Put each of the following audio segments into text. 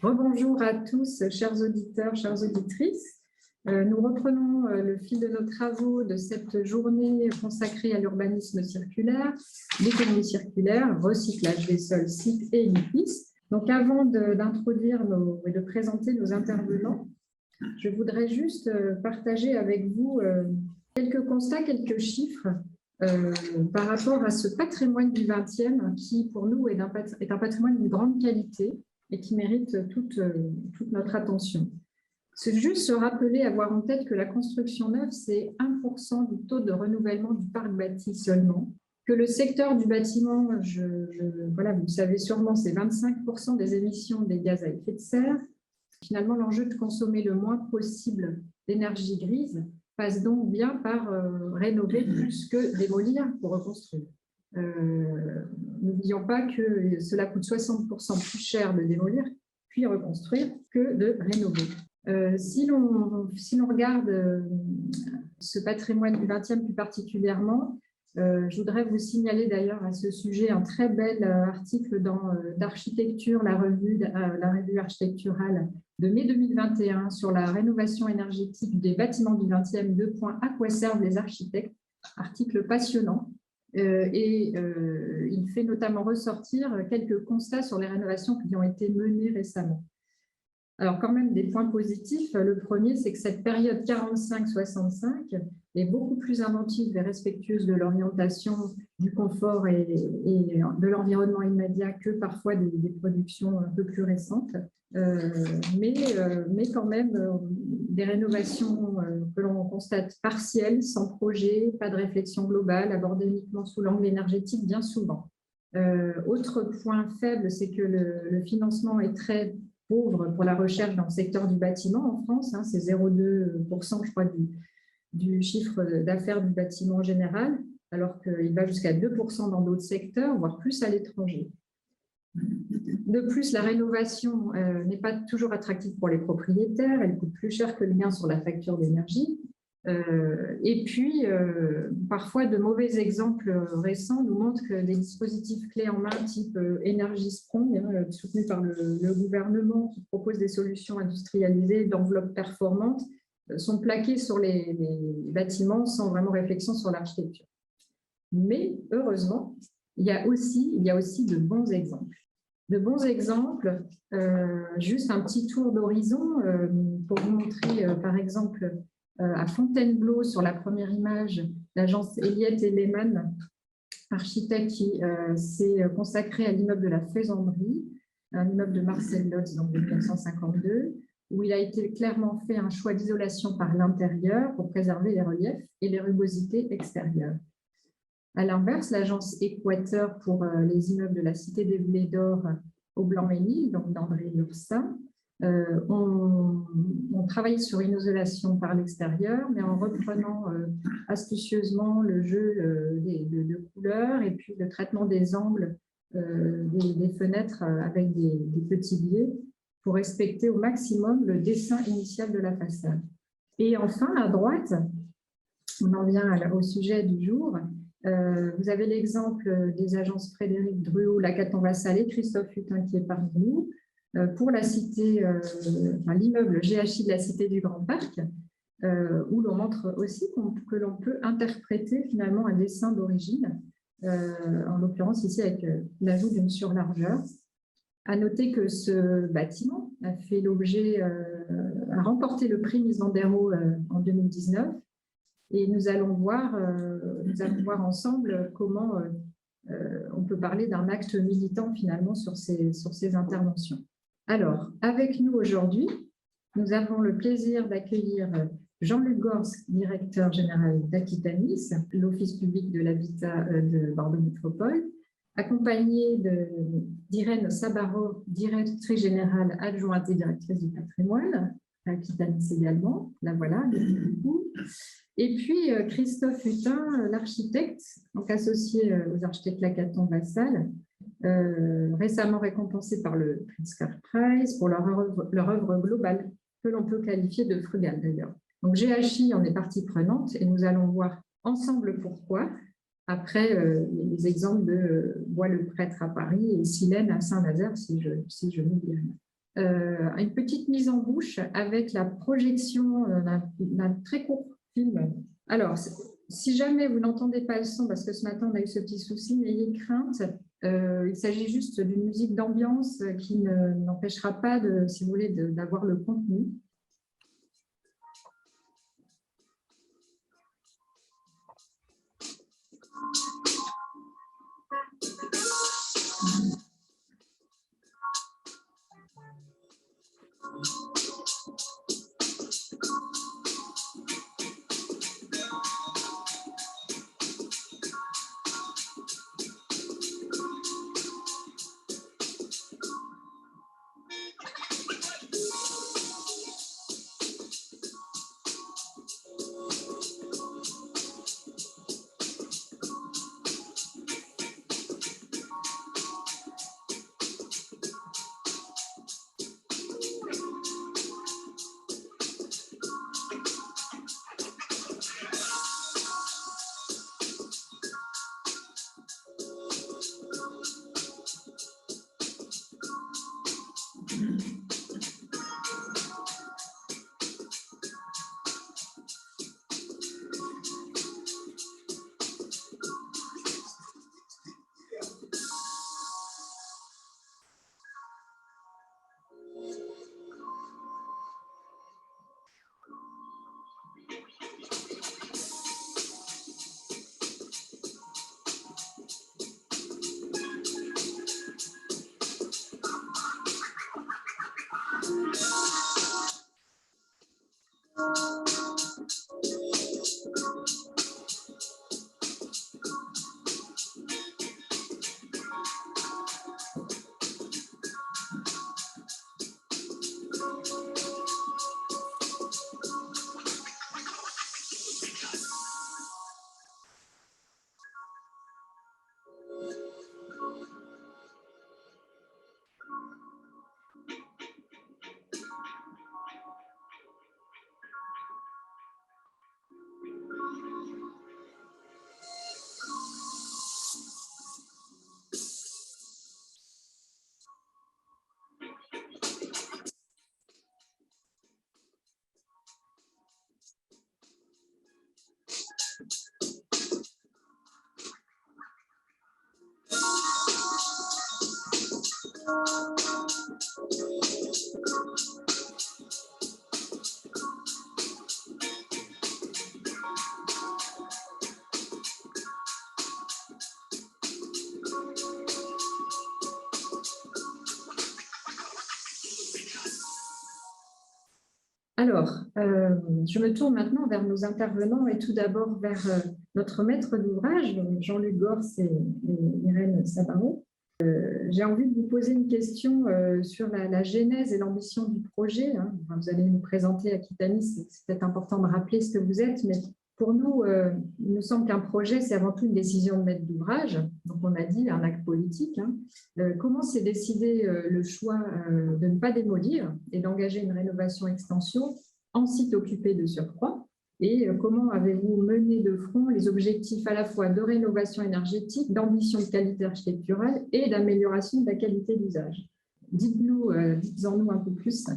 Rebonjour à tous, chers auditeurs, chères auditrices. Nous reprenons le fil de nos travaux de cette journée consacrée à l'urbanisme circulaire, l'économie circulaire, recyclage des sols, sites et UPIS. Donc, avant d'introduire et de présenter nos intervenants, je voudrais juste partager avec vous quelques constats, quelques chiffres par rapport à ce patrimoine du XXe qui, pour nous, est un patrimoine d'une grande qualité et qui mérite toute notre attention. C'est juste se rappeler, avoir en tête que la construction neuve, c'est 1% du taux de renouvellement du parc bâti seulement, que le secteur du bâtiment, voilà, vous le savez sûrement, c'est 25% des émissions des gaz à effet de serre. Finalement, l'enjeu de consommer le moins possible d'énergie grise passe donc bien par rénover plus que démolir pour reconstruire. N'oublions pas que cela coûte 60% plus cher de démolir puis reconstruire que de rénover. Si l'on regarde ce patrimoine du XXe plus particulièrement, je voudrais vous signaler d'ailleurs à ce sujet un très bel article d'Architecture, la revue architecturale de mai 2021 sur la rénovation énergétique des bâtiments du XXe, à quoi servent les architectes, article passionnant. Il fait notamment ressortir quelques constats sur les rénovations qui ont été menées récemment. Alors, quand même, des points positifs. Le premier, c'est que cette période 45-65 est beaucoup plus inventive et respectueuse de l'orientation, du confort et de l'environnement immédiat que parfois des productions un peu plus récentes. Mais quand même, des rénovations que l'on constate partielles, sans projet, pas de réflexion globale, abordées uniquement sous l'angle énergétique, bien souvent. Autre point faible, c'est que le financement est très pauvre pour la recherche dans le secteur du bâtiment en France, c'est 0,2%, je crois, du chiffre d'affaires du bâtiment en général, alors qu'il va jusqu'à 2% dans d'autres secteurs, voire plus à l'étranger. De plus, la rénovation n'est pas toujours attractive pour les propriétaires, elle coûte plus cher que le gain sur la facture d'énergie. Et puis, parfois, de mauvais exemples récents nous montrent que des dispositifs clés en main type Energy Strong, soutenus par le gouvernement, qui propose des solutions industrialisées d'enveloppes performantes, sont plaqués sur les bâtiments sans vraiment réflexion sur l'architecture. Mais heureusement, il y a aussi de bons exemples. De bons exemples, juste un petit tour d'horizon pour vous montrer, par exemple, à Fontainebleau, sur la première image, l'agence Elliott & Lehman, architecte qui s'est consacré à l'immeuble de la Faisanderie, un immeuble de Marcel Lotz dans 1952, où il a été clairement fait un choix d'isolation par l'intérieur pour préserver les reliefs et les rugosités extérieures. À l'inverse, l'agence Équateur pour les immeubles de la Cité des Blés d'Or au Blanc-Mesnil, donc d'André Lursin, on travaille sur une isolation par l'extérieur, mais en reprenant astucieusement le jeu de couleurs et puis le traitement des angles des fenêtres avec des petits biais pour respecter au maximum le dessin initial de la façade. Et enfin, à droite, on en vient au sujet du jour. Vous avez l'exemple des agences Frédéric Druot, Lacaton-Vassal et Christophe Hutin qui est parmi nous, pour la cité, l'immeuble GHI de la Cité du Grand Parc, où l'on montre aussi que l'on peut interpréter finalement un dessin d'origine, en l'occurrence ici avec l'ajout d'une surlargeur. À noter que ce bâtiment a fait l'objet, a remporté le prix Mies van der Rohe en 2019, et nous allons voir ensemble comment on peut parler d'un acte militant finalement sur ces interventions. Alors, avec nous aujourd'hui, nous avons le plaisir d'accueillir Jean-Luc Gorsk, directeur général d'Aquitanis, l'Office public de l'habitat de Bordeaux Métropole, accompagné d'Irène Sabaro, directrice générale adjointe et directrice du patrimoine, Aquitanis également, la voilà, beaucoup. Et puis Christophe Hutin, l'architecte, donc associé aux architectes Lacaton-Vassal, récemment récompensé par le Pritzker Prize pour leur œuvre globale, que l'on peut qualifier de frugale d'ailleurs. Donc GHI en est partie prenante et nous allons voir ensemble pourquoi, après les exemples de Bois-le-Prêtre à Paris et Silène à Saint-Nazaire, si je m'oublie rien. une petite mise en bouche avec la projection d'un très court film. Alors, si jamais vous n'entendez pas le son, parce que ce matin on a eu ce petit souci, n'ayez crainte. Il s'agit juste d'une musique d'ambiance qui n'empêchera pas, si vous voulez, d'avoir le contenu. Alors, je me tourne maintenant vers nos intervenants et tout d'abord vers notre maître d'ouvrage, Jean-Luc Gors et Irène Sabaro. J'ai envie de vous poser une question sur la genèse et l'ambition du projet. Hein. Enfin, vous allez nous présenter Aquitanis, c'est peut-être important de rappeler ce que vous êtes, mais pour nous, il nous semble qu'un projet, c'est avant tout une décision de maître d'ouvrage. Donc, on a dit un acte politique. Hein. Comment s'est décidé le choix de ne pas démolir et d'engager une rénovation-extension en site occupé de surcroît? Et comment avez-vous mené de front les objectifs à la fois de rénovation énergétique, d'ambition de qualité architecturale et d'amélioration de la qualité d'usage? Dites-en nous un peu plus.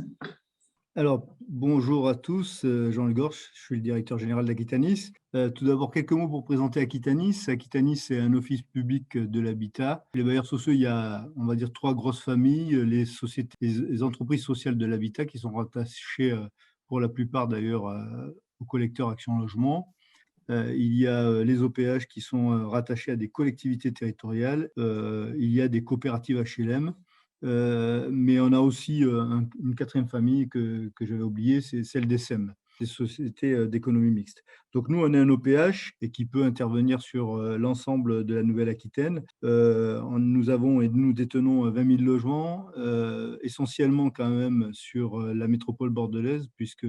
Alors, bonjour à tous, Jean-Luc Gorch, je suis le directeur général d'Aquitanis. Tout d'abord, quelques mots pour présenter Aquitanis. Aquitanis, c'est un office public de l'habitat. Les bailleurs sociaux, il y a, on va dire, 3 grosses familles, les entreprises sociales de l'habitat qui sont rattachées, pour la plupart d'ailleurs, au collecteur Action Logement. Il y a les OPH qui sont rattachés à des collectivités territoriales. Il y a des coopératives HLM. Mais on a aussi une 4e famille que j'avais oubliée, c'est celle des SEM, des sociétés d'économie mixte. Donc nous, on est un OPH et qui peut intervenir sur l'ensemble de la Nouvelle-Aquitaine. Nous détenons 20 000 logements, essentiellement quand même sur la métropole bordelaise, puisque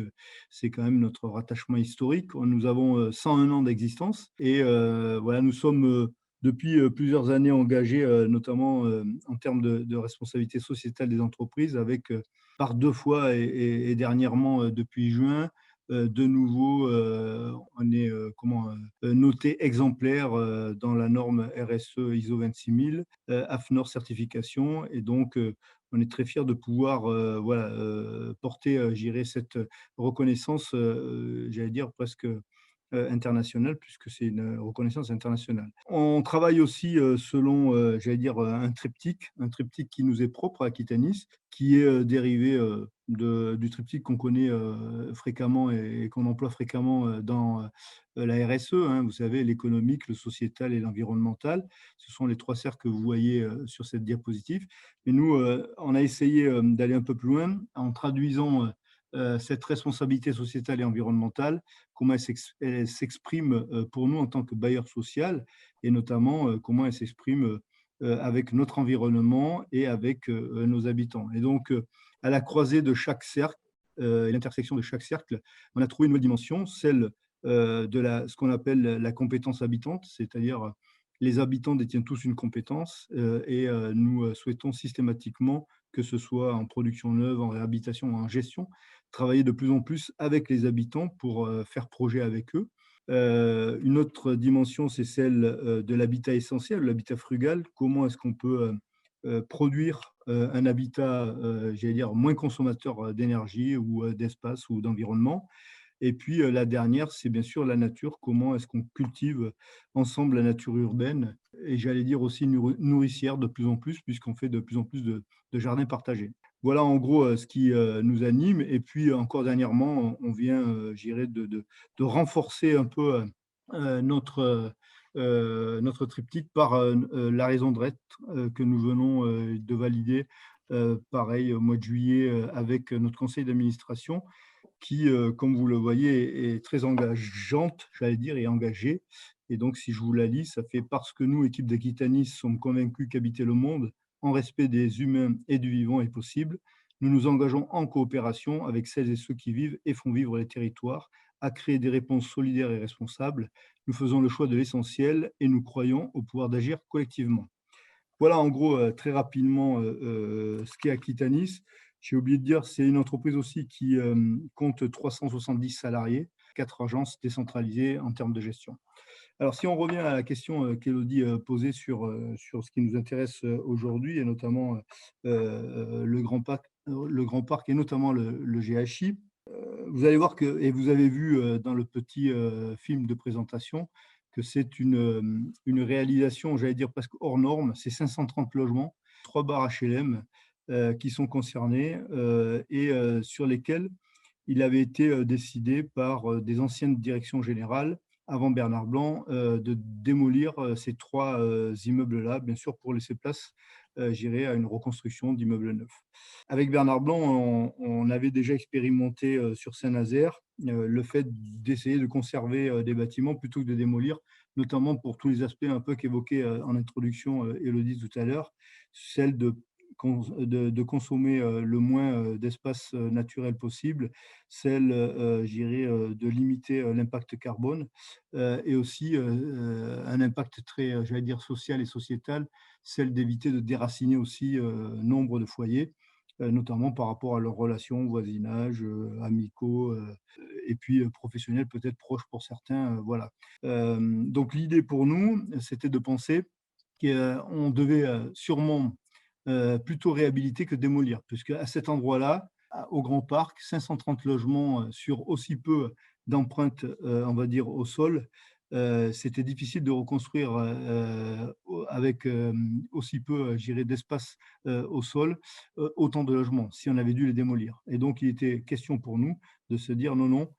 c'est quand même notre rattachement historique. Nous avons 101 ans d'existence et voilà, nous sommes depuis plusieurs années engagés, notamment en termes de responsabilité sociétale des entreprises, avec par 2 fois et dernièrement depuis juin, de nouveau, on est noté exemplaire dans la norme RSE ISO 26000, AFNOR certification. Et donc, on est très fiers de pouvoir voilà, porter, je dirais, cette reconnaissance, j'allais dire presque internationale, puisque c'est une reconnaissance internationale. On travaille aussi selon, j'allais dire, un triptyque qui nous est propre à Aquitanis, qui est dérivé du triptyque qu'on connaît fréquemment et qu'on emploie fréquemment dans la RSE, hein, vous savez, l'économique, le sociétal et l'environnemental. Ce sont les trois cercles que vous voyez sur cette diapositive. Mais nous, on a essayé d'aller un peu plus loin en traduisant cette responsabilité sociétale et environnementale, comment elle s'exprime pour nous en tant que bailleur social, et notamment comment elle s'exprime avec notre environnement et avec nos habitants. Et donc, à la croisée de chaque cercle, et l'intersection de chaque cercle, on a trouvé une nouvelle dimension, celle de ce qu'on appelle la compétence habitante, c'est-à-dire les habitants détiennent tous une compétence et nous souhaitons systématiquement, que ce soit en production neuve, en réhabilitation ou en gestion, travailler de plus en plus avec les habitants pour faire projet avec eux. Une autre dimension, c'est celle de l'habitat essentiel, l'habitat frugal. Comment est-ce qu'on peut produire un habitat, j'allais dire, moins consommateur d'énergie ou d'espace ou d'environnement. Et puis la dernière, c'est bien sûr la nature. Comment est-ce qu'on cultive ensemble la nature urbaine et j'allais dire aussi nourricière de plus en plus, puisqu'on fait de plus en plus de jardins partagés. Voilà en gros ce qui nous anime. Et puis encore dernièrement, on vient, je dirais, de renforcer un peu notre triptyque par la raison d'être que nous venons de valider, pareil, au mois de juillet, avec notre conseil d'administration, qui, comme vous le voyez, est très engageante, j'allais dire, et engagée. Et donc, si je vous la lis, ça fait: parce que nous, équipe d'Aquitanis, sommes convaincus qu'habiter le monde en respect des humains et du vivant est possible, nous nous engageons en coopération avec celles et ceux qui vivent et font vivre les territoires à créer des réponses solidaires et responsables. Nous faisons le choix de l'essentiel et nous croyons au pouvoir d'agir collectivement. Voilà en gros très rapidement ce qu'est Aquitanis. J'ai oublié de dire, c'est une entreprise aussi qui compte 370 salariés, 4 agences décentralisées en termes de gestion. Alors, si on revient à la question qu'Élodie posait sur ce qui nous intéresse aujourd'hui, et notamment le Grand Parc et notamment le GHI, vous allez voir que, et vous avez vu dans le petit film de présentation, que c'est une réalisation, j'allais dire presque hors norme. C'est 530 logements, 3 bars HLM qui sont concernés et sur lesquels il avait été décidé par des anciennes directions générales, avant Bernard Blanc, de démolir ces 3 immeubles-là, bien sûr pour laisser place, j'irais, à une reconstruction d'immeubles neufs. Avec Bernard Blanc, on avait déjà expérimenté sur Saint-Nazaire le fait d'essayer de conserver des bâtiments plutôt que de démolir, notamment pour tous les aspects un peu qu'évoquait en introduction Élodie tout à l'heure, celle de consommer le moins d'espace naturel possible, celle, je dirais, de limiter l'impact carbone et aussi un impact très, j'allais dire, social et sociétal, celle d'éviter de déraciner aussi nombre de foyers, notamment par rapport à leurs relations, voisinage, amicaux et puis professionnels, peut-être proches pour certains. Voilà. Donc l'idée pour nous, c'était de penser qu'on devait sûrement plutôt réhabiliter que démolir, puisque à cet endroit-là, au Grand Parc, 530 logements sur aussi peu d'empreintes, on va dire, au sol, c'était difficile de reconstruire avec aussi peu, je dirais, d'espace au sol, autant de logements, si on avait dû les démolir. Et donc, il était question pour nous de se dire non, non,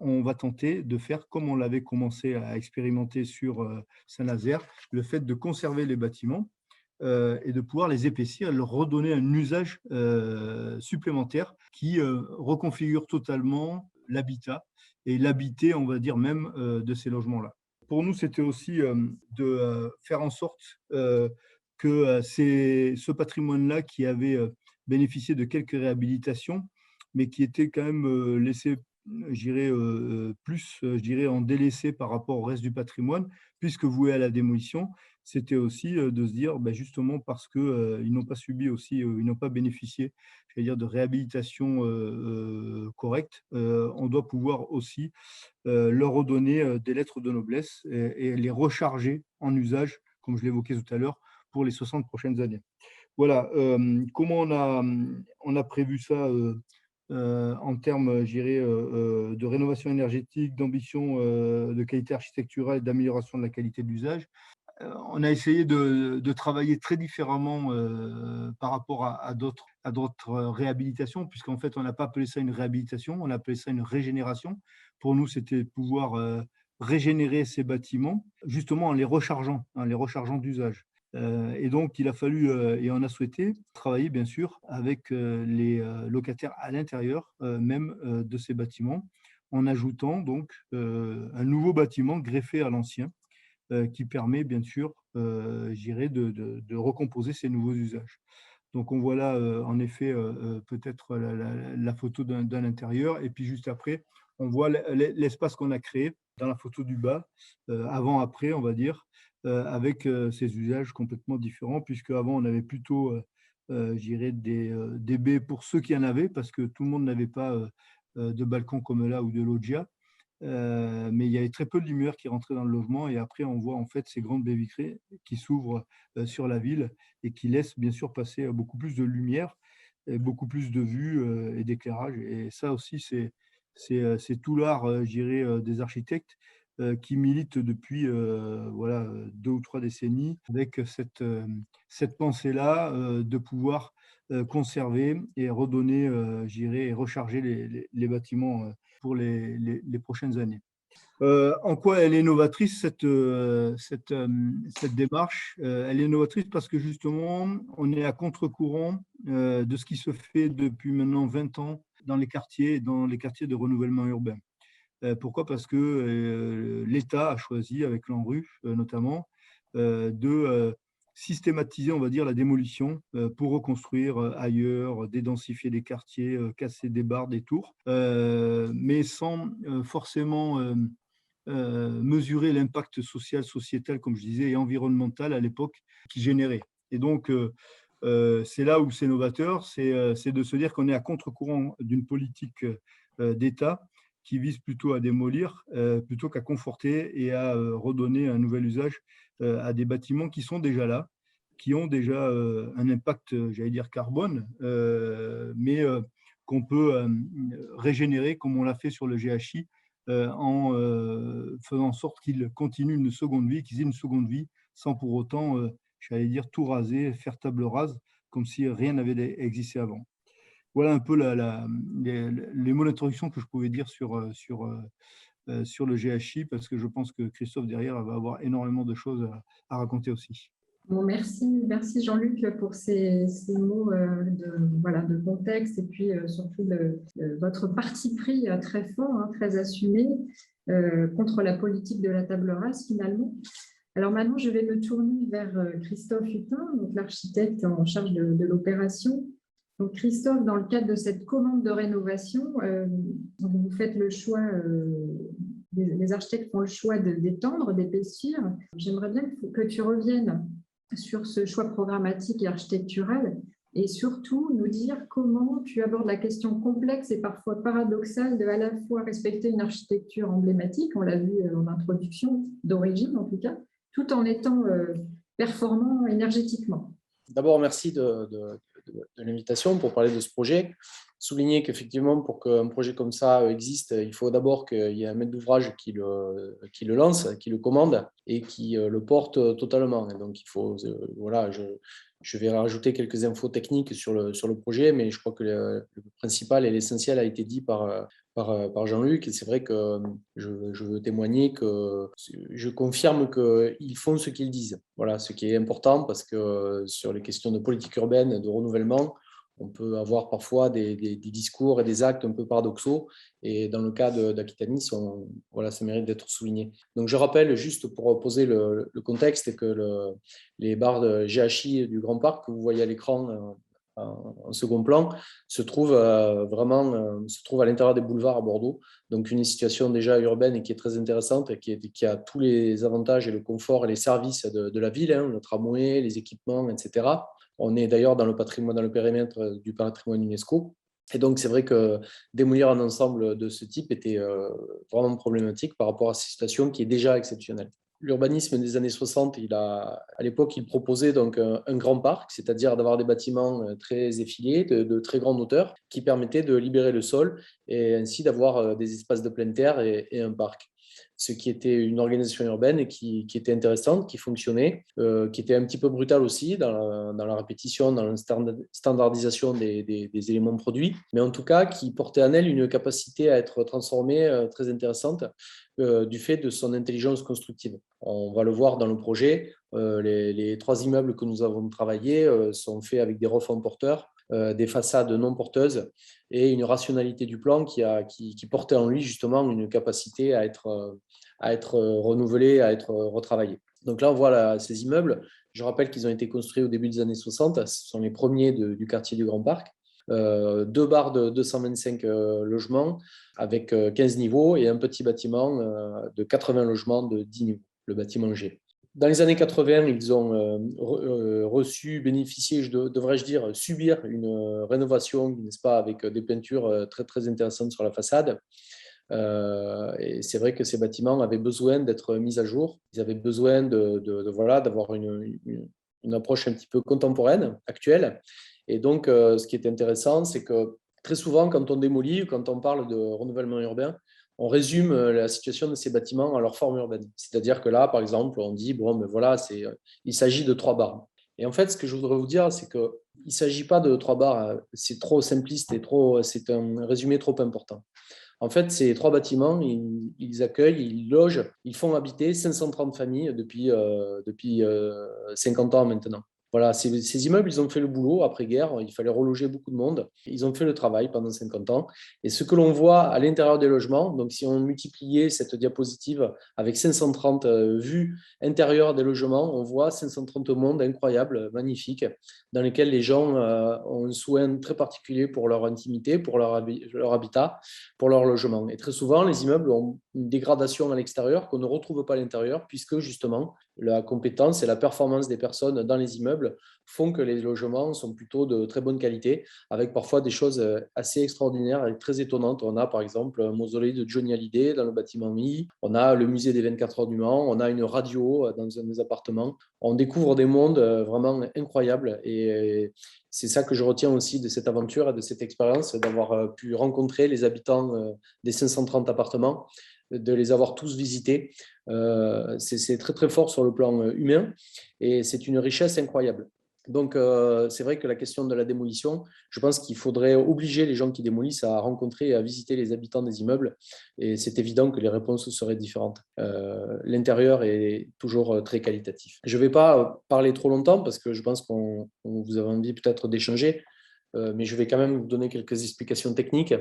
on va tenter de faire comme on l'avait commencé à expérimenter sur Saint-Nazaire, le fait de conserver les bâtiments et de pouvoir les épaissir, leur redonner un usage supplémentaire qui reconfigure totalement l'habitat et l'habité, on va dire même, de ces logements-là. Pour nous, c'était aussi de faire en sorte que ce patrimoine-là qui avait bénéficié de quelques réhabilitations, mais qui était quand même laissé, je dirais, plus, je dirais, en délaissé par rapport au reste du patrimoine, puisque voués à la démolition, c'était aussi de se dire, justement parce qu'ils n'ont pas subi aussi, ils n'ont pas bénéficié, j'allais dire, de réhabilitation correcte, on doit pouvoir aussi leur redonner des lettres de noblesse et les recharger en usage, comme je l'évoquais tout à l'heure, pour les 60 prochaines années. Voilà, comment on a prévu ça en termes, je dirais, de rénovation énergétique, d'ambition de qualité architecturale, d'amélioration de la qualité de l'usage. On a essayé de travailler très différemment par rapport à d'autres réhabilitations, puisqu'en fait, on n'a pas appelé ça une réhabilitation, on a appelé ça une régénération. Pour nous, c'était pouvoir régénérer ces bâtiments, justement en les rechargeant d'usage. Et donc, il a fallu, et on a souhaité, travailler bien sûr avec les locataires à l'intérieur même de ces bâtiments, en ajoutant donc un nouveau bâtiment greffé à l'ancien, qui permet bien sûr, je dirais, de recomposer ces nouveaux usages. Donc on voit là, en effet, peut-être la photo d'un intérieur, et puis juste après, on voit l'espace qu'on a créé dans la photo du bas, avant-après, on va dire, avec ces usages complètement différents, puisque avant on avait plutôt, je dirais, des baies pour ceux qui en avaient, parce que tout le monde n'avait pas de balcon comme là ou de loggia. Mais il y avait très peu de lumière qui rentrait dans le logement, et après on voit en fait ces grandes baies vitrées qui s'ouvrent sur la ville et qui laissent bien sûr passer beaucoup plus de lumière et beaucoup plus de vues et d'éclairage. Et ça aussi, c'est tout l'art, je dirais, des architectes qui militent depuis voilà, 2 ou 3 décennies avec cette pensée-là de pouvoir conserver et redonner, je dirais, et recharger les bâtiments pour les prochaines années. En quoi elle est novatrice, cette démarche? Elle est novatrice parce que justement, on est à contre-courant de ce qui se fait depuis maintenant 20 ans dans les quartiers de renouvellement urbain. Pourquoi? Parce que l'État a choisi, avec l'ANRU notamment, de systématiser, on va dire, la démolition pour reconstruire ailleurs, dédensifier les quartiers, casser des barres, des tours, mais sans forcément mesurer l'impact social, sociétal, comme je disais, et environnemental à l'époque qui générait. Et donc, c'est là où c'est novateur, c'est de se dire qu'on est à contre-courant d'une politique d'État qui vise plutôt à démolir, plutôt qu'à conforter et à redonner un nouvel usage à des bâtiments qui sont déjà là, qui ont déjà un impact, j'allais dire carbone, mais qu'on peut régénérer comme on l'a fait sur le GHI, en faisant en sorte qu'ils continuent une seconde vie, qu'ils aient une seconde vie, sans pour autant, j'allais dire, tout raser, faire table rase, comme si rien n'avait existé avant. Voilà un peu les mots d'introduction que je pouvais dire sur le GHI, parce que je pense que Christophe, derrière, va avoir énormément de choses à raconter aussi. Bon, merci Jean-Luc pour ces mots voilà, de contexte et puis surtout votre parti pris très fort, hein, très assumé contre la politique de la table rase finalement. Alors maintenant, je vais me tourner vers Christophe Hutin, donc l'architecte en charge de l'opération. Donc Christophe, dans le cadre de cette commande de rénovation, vous faites le choix, les architectes font le choix d'étendre, d'épaissir. J'aimerais bien que tu reviennes sur ce choix programmatique et architectural, et surtout nous dire comment tu abordes la question complexe et parfois paradoxale de à la fois respecter une architecture emblématique, on l'a vu en introduction, d'origine en tout cas, tout en étant performant énergétiquement. D'abord, merci de l'invitation pour parler de ce projet. Souligner qu'effectivement, pour qu'un projet comme ça existe, il faut d'abord qu'il y ait un maître d'ouvrage qui le lance, qui le commande et qui le porte totalement. Et donc, il faut, voilà, je vais rajouter quelques infos techniques sur le projet, mais je crois que le principal et l'essentiel a été dit par Jean-Luc. Et c'est vrai que je veux témoigner que je confirme qu'ils font ce qu'ils disent. Voilà, ce qui est important parce que sur les questions de politique urbaine, de renouvellement, on peut avoir parfois des discours et des actes un peu paradoxaux. Et dans le cas d'Aquitanis, voilà, ça mérite d'être souligné. Donc, je rappelle, juste pour poser le contexte, que les barres de GHI du Grand Parc que vous voyez à l'écran en second plan, se trouve à l'intérieur des boulevards à Bordeaux. Donc, une situation déjà urbaine et qui est très intéressante, et qui a tous les avantages et le confort et les services de la ville, le tramway, les équipements, etc. On est d'ailleurs dans le périmètre du patrimoine UNESCO. Et donc, c'est vrai que démolir un ensemble de ce type était vraiment problématique par rapport à cette situation qui est déjà exceptionnelle. L'urbanisme des années 60, à l'époque, il proposait donc un grand parc, c'est-à-dire d'avoir des bâtiments très effilés, de très grande hauteur, qui permettaient de libérer le sol et ainsi d'avoir des espaces de pleine terre et un parc. Ce qui était une organisation urbaine et qui était intéressante, qui fonctionnait, qui était un petit peu brutale aussi dans la répétition, dans la standardisation des éléments produits, mais en tout cas qui portait en elle une capacité à être transformée très intéressante du fait de son intelligence constructive. On va le voir dans le projet, les 3 immeubles que nous avons travaillés sont faits avec des refonds porteurs, des façades non porteuses et une rationalité du plan qui portait en lui justement une capacité à être renouvelé, à être retravaillé. Donc là, on voit ces immeubles. Je rappelle qu'ils ont été construits au début des années 60. Ce sont les premiers du quartier du Grand Parc. 2 barres de 225 logements avec 15 niveaux et un petit bâtiment de 80 logements de 10 niveaux, le bâtiment G. Dans les années 80, ils ont bénéficié, devrais-je dire, subir une rénovation, n'est-ce pas, avec des peintures très, très intéressantes sur la façade. Et c'est vrai que ces bâtiments avaient besoin d'être mis à jour. Ils avaient besoin d'avoir une approche un petit peu contemporaine, actuelle. Et donc, ce qui est intéressant, c'est que très souvent, quand on démolit, quand on parle de renouvellement urbain, on résume la situation de ces bâtiments à leur forme urbaine. C'est-à-dire que là, par exemple, on dit, bon, mais voilà, il s'agit de 3 barres. Et en fait, ce que je voudrais vous dire, c'est qu'il ne s'agit pas de 3 barres, c'est trop simpliste et c'est un résumé trop important. En fait, ces 3 bâtiments, ils accueillent, ils logent, ils font habiter 530 familles depuis 50 ans maintenant. Voilà, ces immeubles, ils ont fait le boulot après-guerre, il fallait reloger beaucoup de monde. Ils ont fait le travail pendant 50 ans. Et ce que l'on voit à l'intérieur des logements, donc si on multipliait cette diapositive avec 530 vues intérieures des logements, on voit 530 mondes incroyables, magnifiques, dans lesquels les gens ont un soin très particulier pour leur intimité, pour leur habitat, pour leur logement. Et très souvent, les immeubles ont une dégradation à l'extérieur qu'on ne retrouve pas à l'intérieur, puisque justement, la compétence et la performance des personnes dans les immeubles font que les logements sont plutôt de très bonne qualité, avec parfois des choses assez extraordinaires et très étonnantes. On a par exemple un mausolée de Johnny Hallyday dans le bâtiment I, on a le musée des 24 heures du Mans, on a une radio dans un des appartements. On découvre des mondes vraiment incroyables et c'est ça que je retiens aussi de cette aventure et de cette expérience, d'avoir pu rencontrer les habitants des 530 appartements, de les avoir tous visités. C'est très, très fort sur le plan humain et c'est une richesse incroyable. Donc, c'est vrai que la question de la démolition, je pense qu'il faudrait obliger les gens qui démolissent à rencontrer et à visiter les habitants des immeubles. Et c'est évident que les réponses seraient différentes. L'intérieur est toujours très qualitatif. Je ne vais pas parler trop longtemps parce que je pense qu'on vous avez envie peut-être d'échanger. Mais je vais quand même vous donner quelques explications techniques.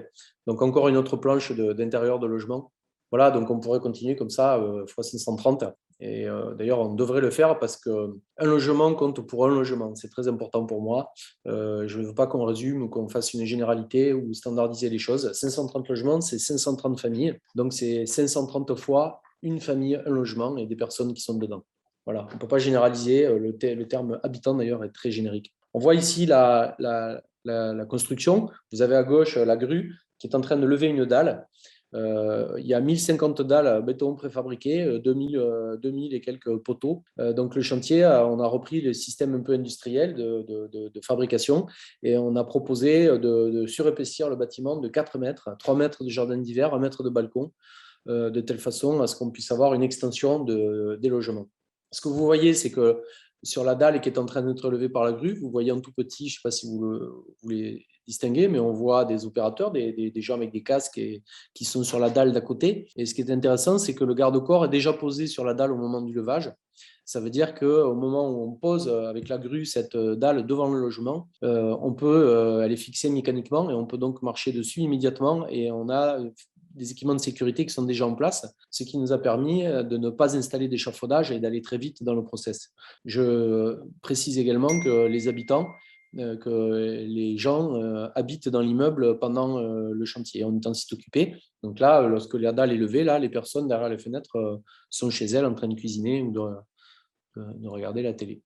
Donc, encore une autre planche d'intérieur de logement. Voilà, donc on pourrait continuer comme ça, x 530. Et d'ailleurs, on devrait le faire parce qu'un logement compte pour un logement. C'est très important pour moi. Je ne veux pas qu'on résume ou qu'on fasse une généralité ou standardiser les choses. 530 logements, c'est 530 familles. Donc, c'est 530 fois une famille, un logement et des personnes qui sont dedans. Voilà, on ne peut pas généraliser. Le terme habitant, d'ailleurs, est très générique. On voit ici la construction. Vous avez à gauche la grue qui est en train de lever une dalle. Il y a 1050 dalles béton préfabriquées, 2000 et quelques poteaux. Donc le chantier, on a repris le système un peu industriel de fabrication et on a proposé de surépaissir le bâtiment de 4 mètres, 3 mètres de jardin d'hiver, 1 mètre de balcon, de telle façon à ce qu'on puisse avoir une extension des logements. Ce que vous voyez, c'est que sur la dalle qui est en train d'être levée par la grue, vous voyez en tout petit, je ne sais pas si vous les distinguez, mais on voit des opérateurs, des gens avec des casques qui sont sur la dalle d'à côté. Et ce qui est intéressant, c'est que le garde-corps est déjà posé sur la dalle au moment du levage. Ça veut dire qu'au moment où on pose avec la grue cette dalle devant le logement, elle est fixée mécaniquement et on peut donc marcher dessus immédiatement et on a des équipements de sécurité qui sont déjà en place, ce qui nous a permis de ne pas installer d'échafaudage et d'aller très vite dans le process. Je précise également que les habitants que les gens habitent dans l'immeuble pendant le chantier. On est en site occupé. Donc là, lorsque la dalle est levée, là, les personnes derrière les fenêtres sont chez elles en train de cuisiner ou de regarder la télé.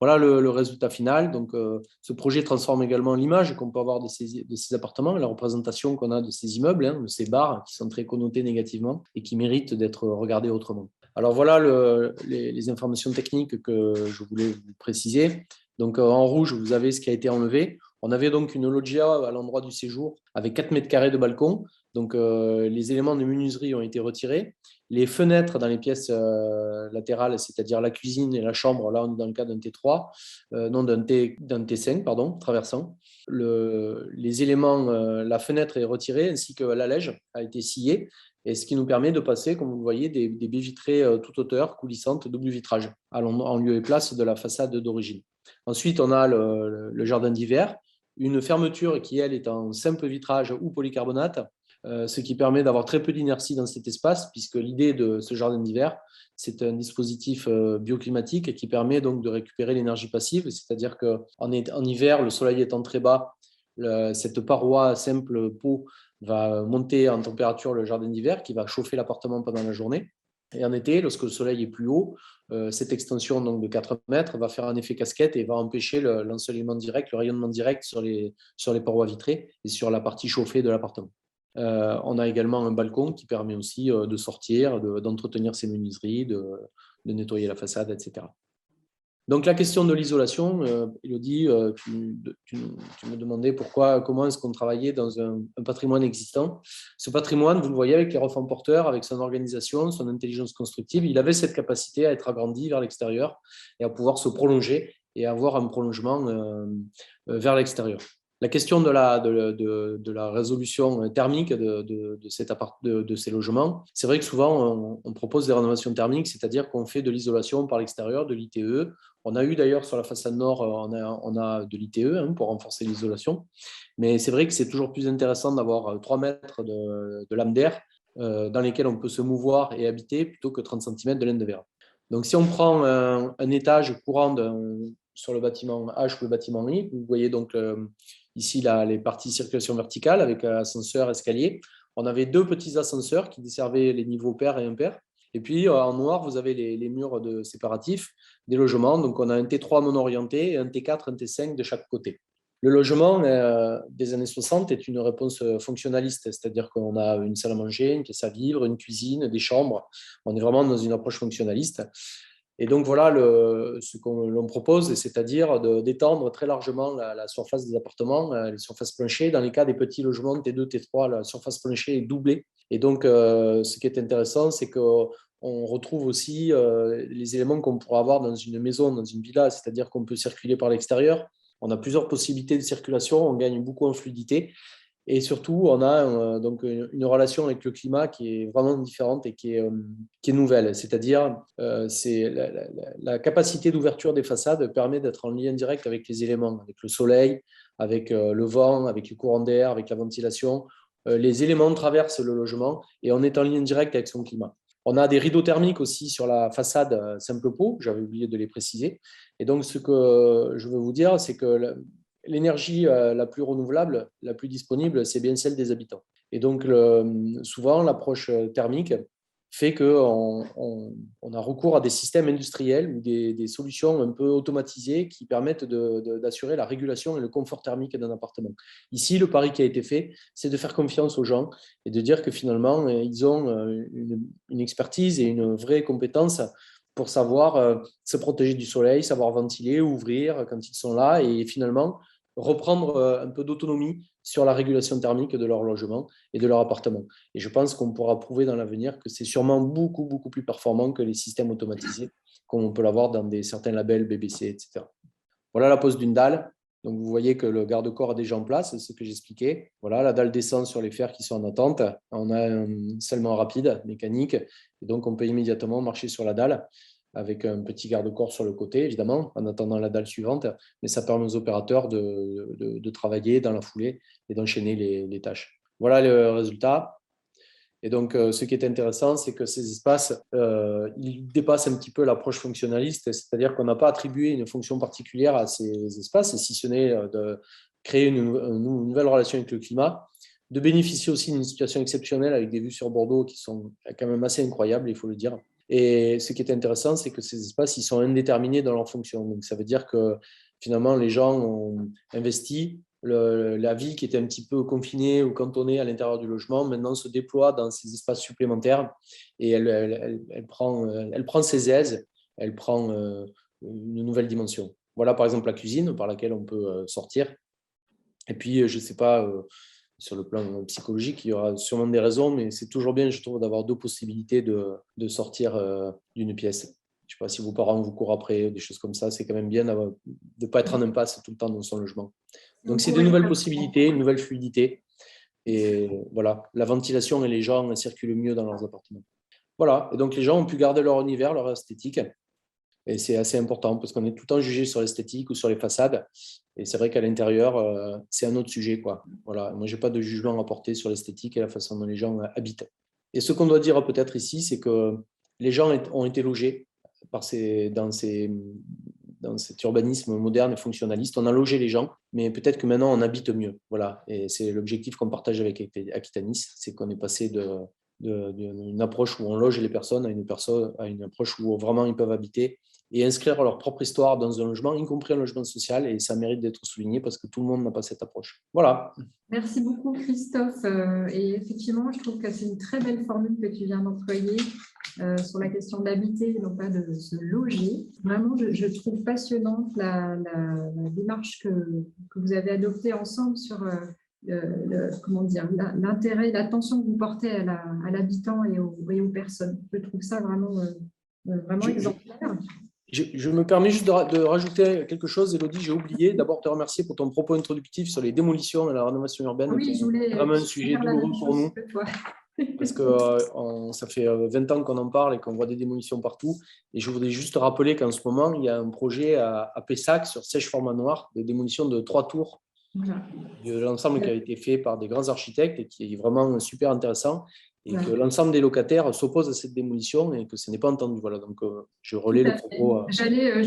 Voilà le résultat final. Donc, ce projet transforme également l'image qu'on peut avoir de ces appartements, la représentation qu'on a de ces immeubles, de ces bars qui sont très connotés négativement et qui méritent d'être regardés autrement. Alors, voilà les informations techniques que je voulais vous préciser. Donc, en rouge, vous avez ce qui a été enlevé. On avait donc une loggia à l'endroit du séjour avec 4 mètres carrés de balcon. Donc, les éléments de menuiserie ont été retirés. Les fenêtres dans les pièces latérales, c'est-à-dire la cuisine et la chambre, là on est dans le cas d'un T3, non d'un T5, pardon, traversant. Les éléments, la fenêtre est retirée ainsi que l'allège a été sciée, et ce qui nous permet de passer, comme vous le voyez, des baies vitrées toute hauteur, coulissantes, double vitrage, en lieu et place de la façade d'origine. Ensuite, on a le jardin d'hiver, une fermeture qui, elle, est en simple vitrage ou polycarbonate, ce qui permet d'avoir très peu d'inertie dans cet espace, puisque l'idée de ce jardin d'hiver, c'est un dispositif bioclimatique qui permet donc de récupérer l'énergie passive, c'est-à-dire qu'en hiver, le soleil étant très bas, cette paroi simple peau va monter en température le jardin d'hiver, qui va chauffer l'appartement pendant la journée. Et en été, lorsque le soleil est plus haut, cette extension donc, de 4 mètres va faire un effet casquette et va empêcher l'ensoleillement direct, le rayonnement direct sur les parois vitrées et sur la partie chauffée de l'appartement. On a également un balcon qui permet aussi de sortir, d'entretenir ses menuiseries, de nettoyer la façade, etc. Donc la question de l'isolation, Élodie, tu me demandais comment est-ce qu'on travaillait dans un patrimoine existant. Ce patrimoine, vous le voyez avec les refends porteurs, avec son organisation, son intelligence constructive, il avait cette capacité à être agrandi vers l'extérieur et à pouvoir se prolonger et avoir un prolongement vers l'extérieur. La question de la résolution thermique de ces logements, c'est vrai que souvent on propose des rénovations thermiques, c'est-à-dire qu'on fait de l'isolation par l'extérieur, de l'ITE. On a eu d'ailleurs sur la façade nord, on a de l'ITE pour renforcer l'isolation. Mais c'est vrai que c'est toujours plus intéressant d'avoir 3 mètres de lames d'air dans lesquelles on peut se mouvoir et habiter plutôt que 30 cm de laine de verre. Donc si on prend un étage courant sur le bâtiment H ou le bâtiment I, vous voyez donc ici les parties circulation verticale avec ascenseur, escalier. On avait 2 petits ascenseurs qui desservaient les niveaux pair et impair. Et puis en noir, vous avez les murs séparatifs des logements. Donc on a un T3 mono-orienté et un T4, un T5 de chaque côté. Le logement des années 60 est une réponse fonctionnaliste, c'est-à-dire qu'on a une salle à manger, une pièce à vivre, une cuisine, des chambres. On est vraiment dans une approche fonctionnaliste. Et donc, voilà ce qu'on propose, c'est-à-dire d'étendre très largement la surface des appartements, les surfaces planchées. Dans les cas des petits logements T2, T3, la surface planchée est doublée. Et donc, ce qui est intéressant, c'est qu'on retrouve aussi les éléments qu'on pourrait avoir dans une maison, dans une villa, c'est-à-dire qu'on peut circuler par l'extérieur. On a plusieurs possibilités de circulation, on gagne beaucoup en fluidité. Et surtout, on a donc une relation avec le climat qui est vraiment différente et qui est nouvelle. C'est-à-dire, c'est la capacité d'ouverture des façades permet d'être en lien direct avec les éléments, avec le soleil, avec le vent, avec les courants d'air, avec la ventilation. Les éléments traversent le logement et on est en lien direct avec son climat. On a des rideaux thermiques aussi sur la façade simple peau, j'avais oublié de les préciser. Et donc, ce que je veux vous dire, c'est que l'énergie la plus renouvelable, la plus disponible, c'est bien celle des habitants. Et donc, souvent, l'approche thermique fait qu'on a recours à des systèmes industriels ou des solutions un peu automatisées qui permettent d'assurer la régulation et le confort thermique d'un appartement. Ici, le pari qui a été fait, c'est de faire confiance aux gens et de dire que finalement, ils ont une expertise et une vraie compétence pour savoir se protéger du soleil, savoir ventiler, ouvrir quand ils sont là et finalement reprendre un peu d'autonomie sur la régulation thermique de leur logement et de leur appartement. Et je pense qu'on pourra prouver dans l'avenir que c'est sûrement beaucoup, beaucoup plus performant que les systèmes automatisés, comme on peut l'avoir dans certains labels BBC, etc. Voilà la pose d'une dalle. Donc, vous voyez que le garde-corps est déjà en place, c'est ce que j'expliquais. Voilà, la dalle descend sur les fers qui sont en attente. On a un scellement rapide, mécanique, et donc on peut immédiatement marcher sur la dalle avec un petit garde-corps sur le côté, évidemment, en attendant la dalle suivante. Mais ça permet aux opérateurs de travailler dans la foulée et d'enchaîner les tâches. Voilà le résultat. Et donc, ce qui est intéressant, c'est que ces espaces, ils dépassent un petit peu l'approche fonctionnaliste, c'est-à-dire qu'on n'a pas attribué une fonction particulière à ces espaces, si ce n'est de créer une nouvelle relation avec le climat, de bénéficier aussi d'une situation exceptionnelle avec des vues sur Bordeaux qui sont quand même assez incroyables, il faut le dire. Et ce qui est intéressant, c'est que ces espaces, ils sont indéterminés dans leur fonction. Donc, ça veut dire que finalement, les gens ont investi. La vie qui était un petit peu confinée ou cantonnée à l'intérieur du logement, maintenant se déploie dans ces espaces supplémentaires et elle prend ses aises, elle prend une nouvelle dimension. Voilà par exemple la cuisine par laquelle on peut sortir. Et puis, je ne sais pas, sur le plan psychologique, il y aura sûrement des raisons, mais c'est toujours bien, je trouve, d'avoir deux possibilités de sortir d'une pièce. Je ne sais pas si vos parents vous courent après, des choses comme ça, c'est quand même bien de ne pas être en impasse tout le temps dans son logement. Donc, c'est de nouvelles possibilités, une nouvelle fluidité. Et voilà, la ventilation et les gens circulent mieux dans leurs appartements. Voilà, et donc les gens ont pu garder leur univers, leur esthétique. Et c'est assez important parce qu'on est tout le temps jugé sur l'esthétique ou sur les façades. Et c'est vrai qu'à l'intérieur, c'est un autre sujet, quoi. Voilà. Moi, je n'ai pas de jugement à porter sur l'esthétique et la façon dont les gens habitent. Et ce qu'on doit dire peut-être ici, c'est que les gens ont été logés dans cet urbanisme moderne et fonctionnaliste. On a logé les gens, mais peut-être que maintenant, on habite mieux. Voilà. Et c'est l'objectif qu'on partage avec Aquitanis, c'est qu'on est passé d'une approche où on loge les personnes à une approche où vraiment ils peuvent habiter et inscrire leur propre histoire dans un logement, y compris un logement social, et ça mérite d'être souligné parce que tout le monde n'a pas cette approche. Voilà. Merci beaucoup, Christophe. Et effectivement, je trouve que c'est une très belle formule que tu viens d'employer sur la question d'habiter, non pas de se loger. Vraiment, je trouve passionnante la démarche que vous avez adoptée ensemble sur comment dire, l'intérêt, l'attention que vous portez à l'habitant et aux personnes. Je trouve ça vraiment exemplaire. Je me permets juste de rajouter quelque chose, Élodie, j'ai oublié d'abord te remercier pour ton propos introductif sur les démolitions et la rénovation urbaine. Oui, je voulais vraiment un sujet douloureux pour nous. Parce que ça fait 20 ans qu'on en parle et qu'on voit des démolitions partout. Et je voudrais juste rappeler qu'en ce moment, il y a un projet à Pessac sur Sèche-Format-Noir de démolition de 3 tours. Voilà. De l'ensemble qui a été fait par des grands architectes et qui est vraiment super intéressant. Et que l'ensemble des locataires s'opposent à cette démolition et que ce n'est pas entendu. Voilà, donc je relais le propos. J'allais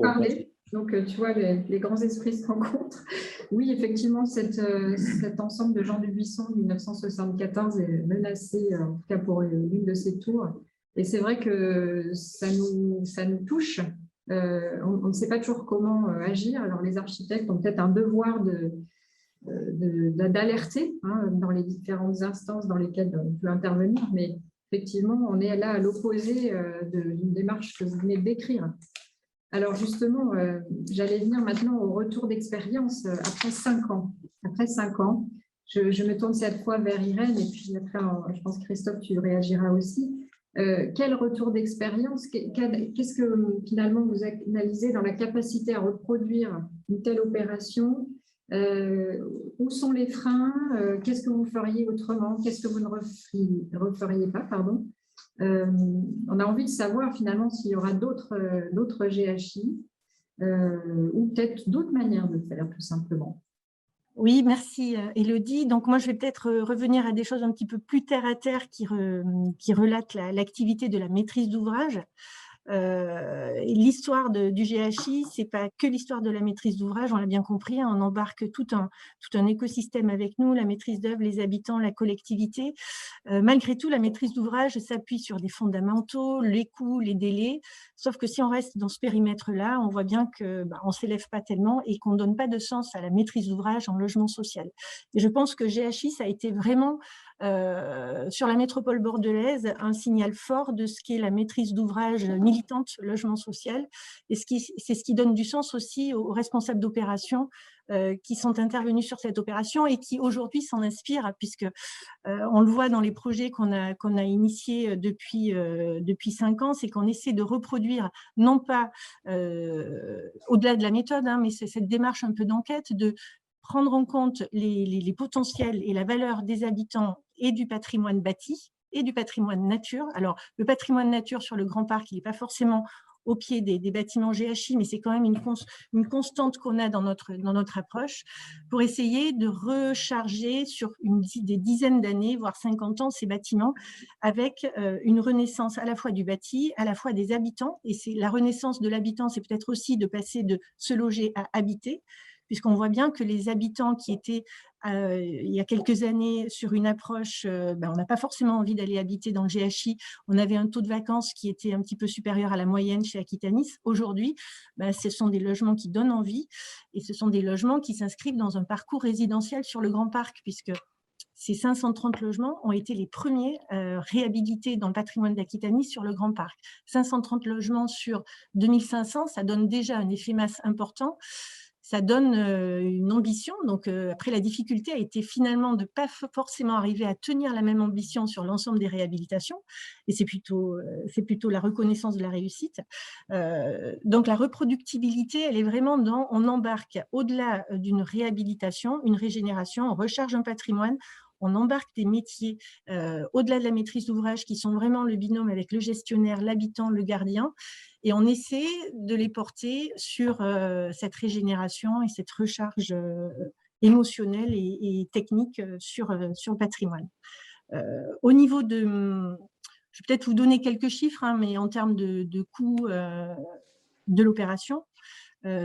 parler. Donc, tu vois, les grands esprits se rencontrent. Oui, effectivement, cet ensemble de Jean Dubuisson de 1974 est menacé, en tout cas pour l'une de ces tours. Et c'est vrai que ça nous touche. On ne sait pas toujours comment agir. Alors, les architectes ont peut-être un devoir d'alerter dans les différentes instances dans lesquelles on peut intervenir, mais effectivement, on est là à l'opposé d'une démarche que vous venez de décrire. Alors justement, j'allais venir maintenant au retour d'expérience après 5 ans. Après 5 ans, je me tourne cette fois vers Irène et puis après, je pense que Christophe, tu réagiras aussi. Quel retour d'expérience, qu'est-ce que finalement vous analysez dans la capacité à reproduire une telle opération? Où sont les freins? Qu'est-ce que vous feriez autrement? Qu'est-ce que vous ne referiez pas, pardon? On a envie de savoir finalement s'il y aura d'autres GHI ou peut-être d'autres manières de faire tout simplement. Oui, merci Élodie. Donc moi, je vais peut-être revenir à des choses un petit peu plus terre à terre qui relatent l'activité de la maîtrise d'ouvrage. L'histoire du GHI, c'est pas que l'histoire de la maîtrise d'ouvrage, on l'a bien compris, on embarque tout un écosystème avec nous, la maîtrise d'œuvre, les habitants, la collectivité. Malgré tout, la maîtrise d'ouvrage s'appuie sur des fondamentaux, les coûts, les délais, sauf que si on reste dans ce périmètre-là, on voit bien qu'on ne s'élève pas tellement et qu'on ne donne pas de sens à la maîtrise d'ouvrage en logement social. Et je pense que GHI, ça a été vraiment sur la métropole bordelaise un signal fort de ce qu'est la maîtrise d'ouvrage militante logement social, et c'est ce qui donne du sens aussi aux responsables d'opération qui sont intervenus sur cette opération et qui aujourd'hui s'en inspirent, puisque on le voit dans les projets qu'on a initiés depuis 5 ans, c'est qu'on essaie de reproduire, non pas au-delà de la méthode, mais c'est cette démarche un peu d'enquête, de prendre en compte les potentiels et la valeur des habitants et du patrimoine bâti et du patrimoine nature. Alors, le patrimoine nature sur le Grand Parc, il n'est pas forcément au pied des bâtiments GHI, mais c'est quand même une constante qu'on a dans notre approche, pour essayer de recharger sur des dizaines d'années, voire 50 ans, ces bâtiments, avec une renaissance à la fois du bâti, à la fois des habitants. Et c'est la renaissance de l'habitant, c'est peut-être aussi de passer de se loger à habiter, puisqu'on voit bien que les habitants qui étaient il y a quelques années sur une approche, on n'a pas forcément envie d'aller habiter dans le GHI, on avait un taux de vacances qui était un petit peu supérieur à la moyenne chez Aquitanis. Aujourd'hui, ce sont des logements qui donnent envie, et ce sont des logements qui s'inscrivent dans un parcours résidentiel sur le Grand Parc, puisque ces 530 logements ont été les premiers réhabilités dans le patrimoine d'Aquitanis sur le Grand Parc. 530 logements sur 2500, ça donne déjà un effet masse important. Ça donne une ambition. Donc, après, la difficulté a été finalement de ne pas forcément arriver à tenir la même ambition sur l'ensemble des réhabilitations. Et c'est plutôt la reconnaissance de la réussite. Donc, la reproductibilité, elle est vraiment dans, on embarque au-delà d'une réhabilitation, une régénération, on recharge un patrimoine, on embarque des métiers au-delà de la maîtrise d'ouvrage qui sont vraiment le binôme avec le gestionnaire, l'habitant, le gardien, et on essaie de les porter sur cette régénération et cette recharge émotionnelle et technique sur le patrimoine. Au niveau de... Je vais peut-être vous donner quelques chiffres, hein, mais en termes de coût de l'opération,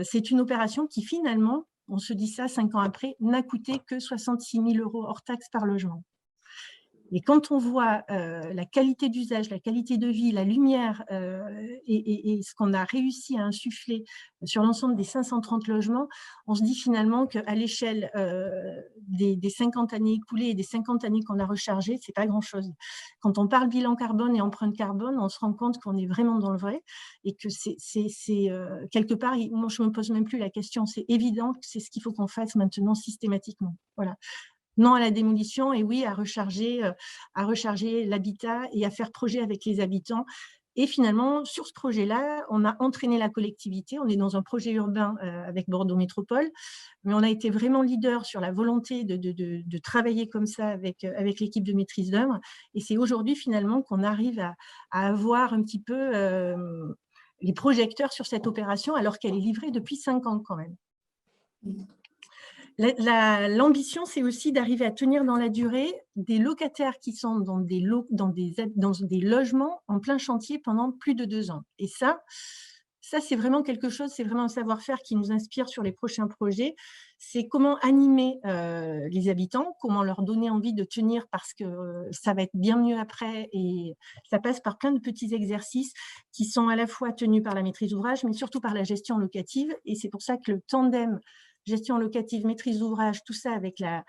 c'est une opération qui finalement, on se dit ça 5 ans après, n'a coûté que 66 000 € hors taxe par logement. Et quand on voit la qualité d'usage, la qualité de vie, la lumière et ce qu'on a réussi à insuffler sur l'ensemble des 530 logements, on se dit finalement qu'à l'échelle des 50 années écoulées et des 50 années qu'on a rechargées, ce n'est pas grand-chose. Quand on parle bilan carbone et empreinte carbone, on se rend compte qu'on est vraiment dans le vrai et que c'est quelque part, moi je ne me pose même plus la question, c'est évident que c'est ce qu'il faut qu'on fasse maintenant systématiquement. Voilà. Non à la démolition et oui à recharger l'habitat et à faire projet avec les habitants. Et finalement, sur ce projet-là, on a entraîné la collectivité. On est dans un projet urbain avec Bordeaux Métropole, mais on a été vraiment leader sur la volonté de travailler comme ça avec l'équipe de maîtrise d'œuvre. Et c'est aujourd'hui finalement qu'on arrive à avoir un petit peu les projecteurs sur cette opération alors qu'elle est livrée depuis 5 ans quand même. L'ambition, c'est aussi d'arriver à tenir dans la durée des locataires qui sont dans des logements en plein chantier pendant plus de 2 ans. Et ça c'est vraiment quelque chose, c'est vraiment un savoir-faire qui nous inspire sur les prochains projets. C'est comment animer les habitants, comment leur donner envie de tenir parce que ça va être bien mieux après. Et ça passe par plein de petits exercices qui sont à la fois tenus par la maîtrise d'ouvrage, mais surtout par la gestion locative. Et c'est pour ça que le tandem gestion locative, maîtrise d'ouvrage, tout ça avec la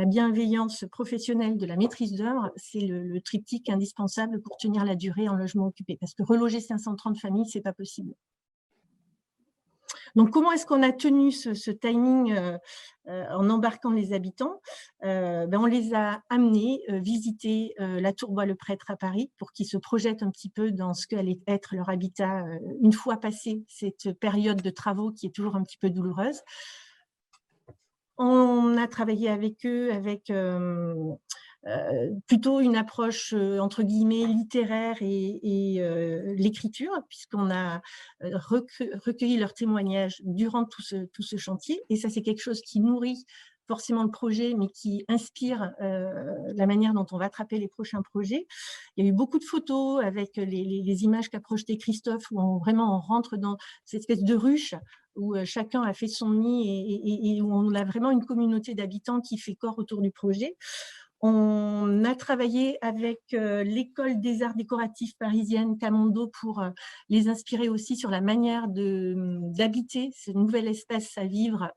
bienveillance professionnelle de la maîtrise d'œuvre, c'est le triptyque indispensable pour tenir la durée en logement occupé. Parce que reloger 530 familles, ce n'est pas possible. Donc, comment est-ce qu'on a tenu ce timing en embarquant les habitants? On les a amenés visiter la Tour Bois-le-Prêtre à Paris pour qu'ils se projettent un petit peu dans ce qu'allait être leur habitat une fois passée cette période de travaux qui est toujours un petit peu douloureuse. On a travaillé avec eux avec plutôt une approche entre guillemets littéraire et l'écriture, puisqu'on a recueilli leurs témoignages durant tout ce chantier. Et ça, c'est quelque chose qui nourrit forcément le projet, mais qui inspire la manière dont on va attraper les prochains projets. Il y a eu beaucoup de photos avec les images qu'a projetées Christophe, où on rentre dans cette espèce de ruche où chacun a fait son nid et où on a vraiment une communauté d'habitants qui fait corps autour du projet. On a travaillé avec l'école des arts décoratifs parisienne Camondo pour les inspirer aussi sur la manière d'habiter ce nouvel espace à vivre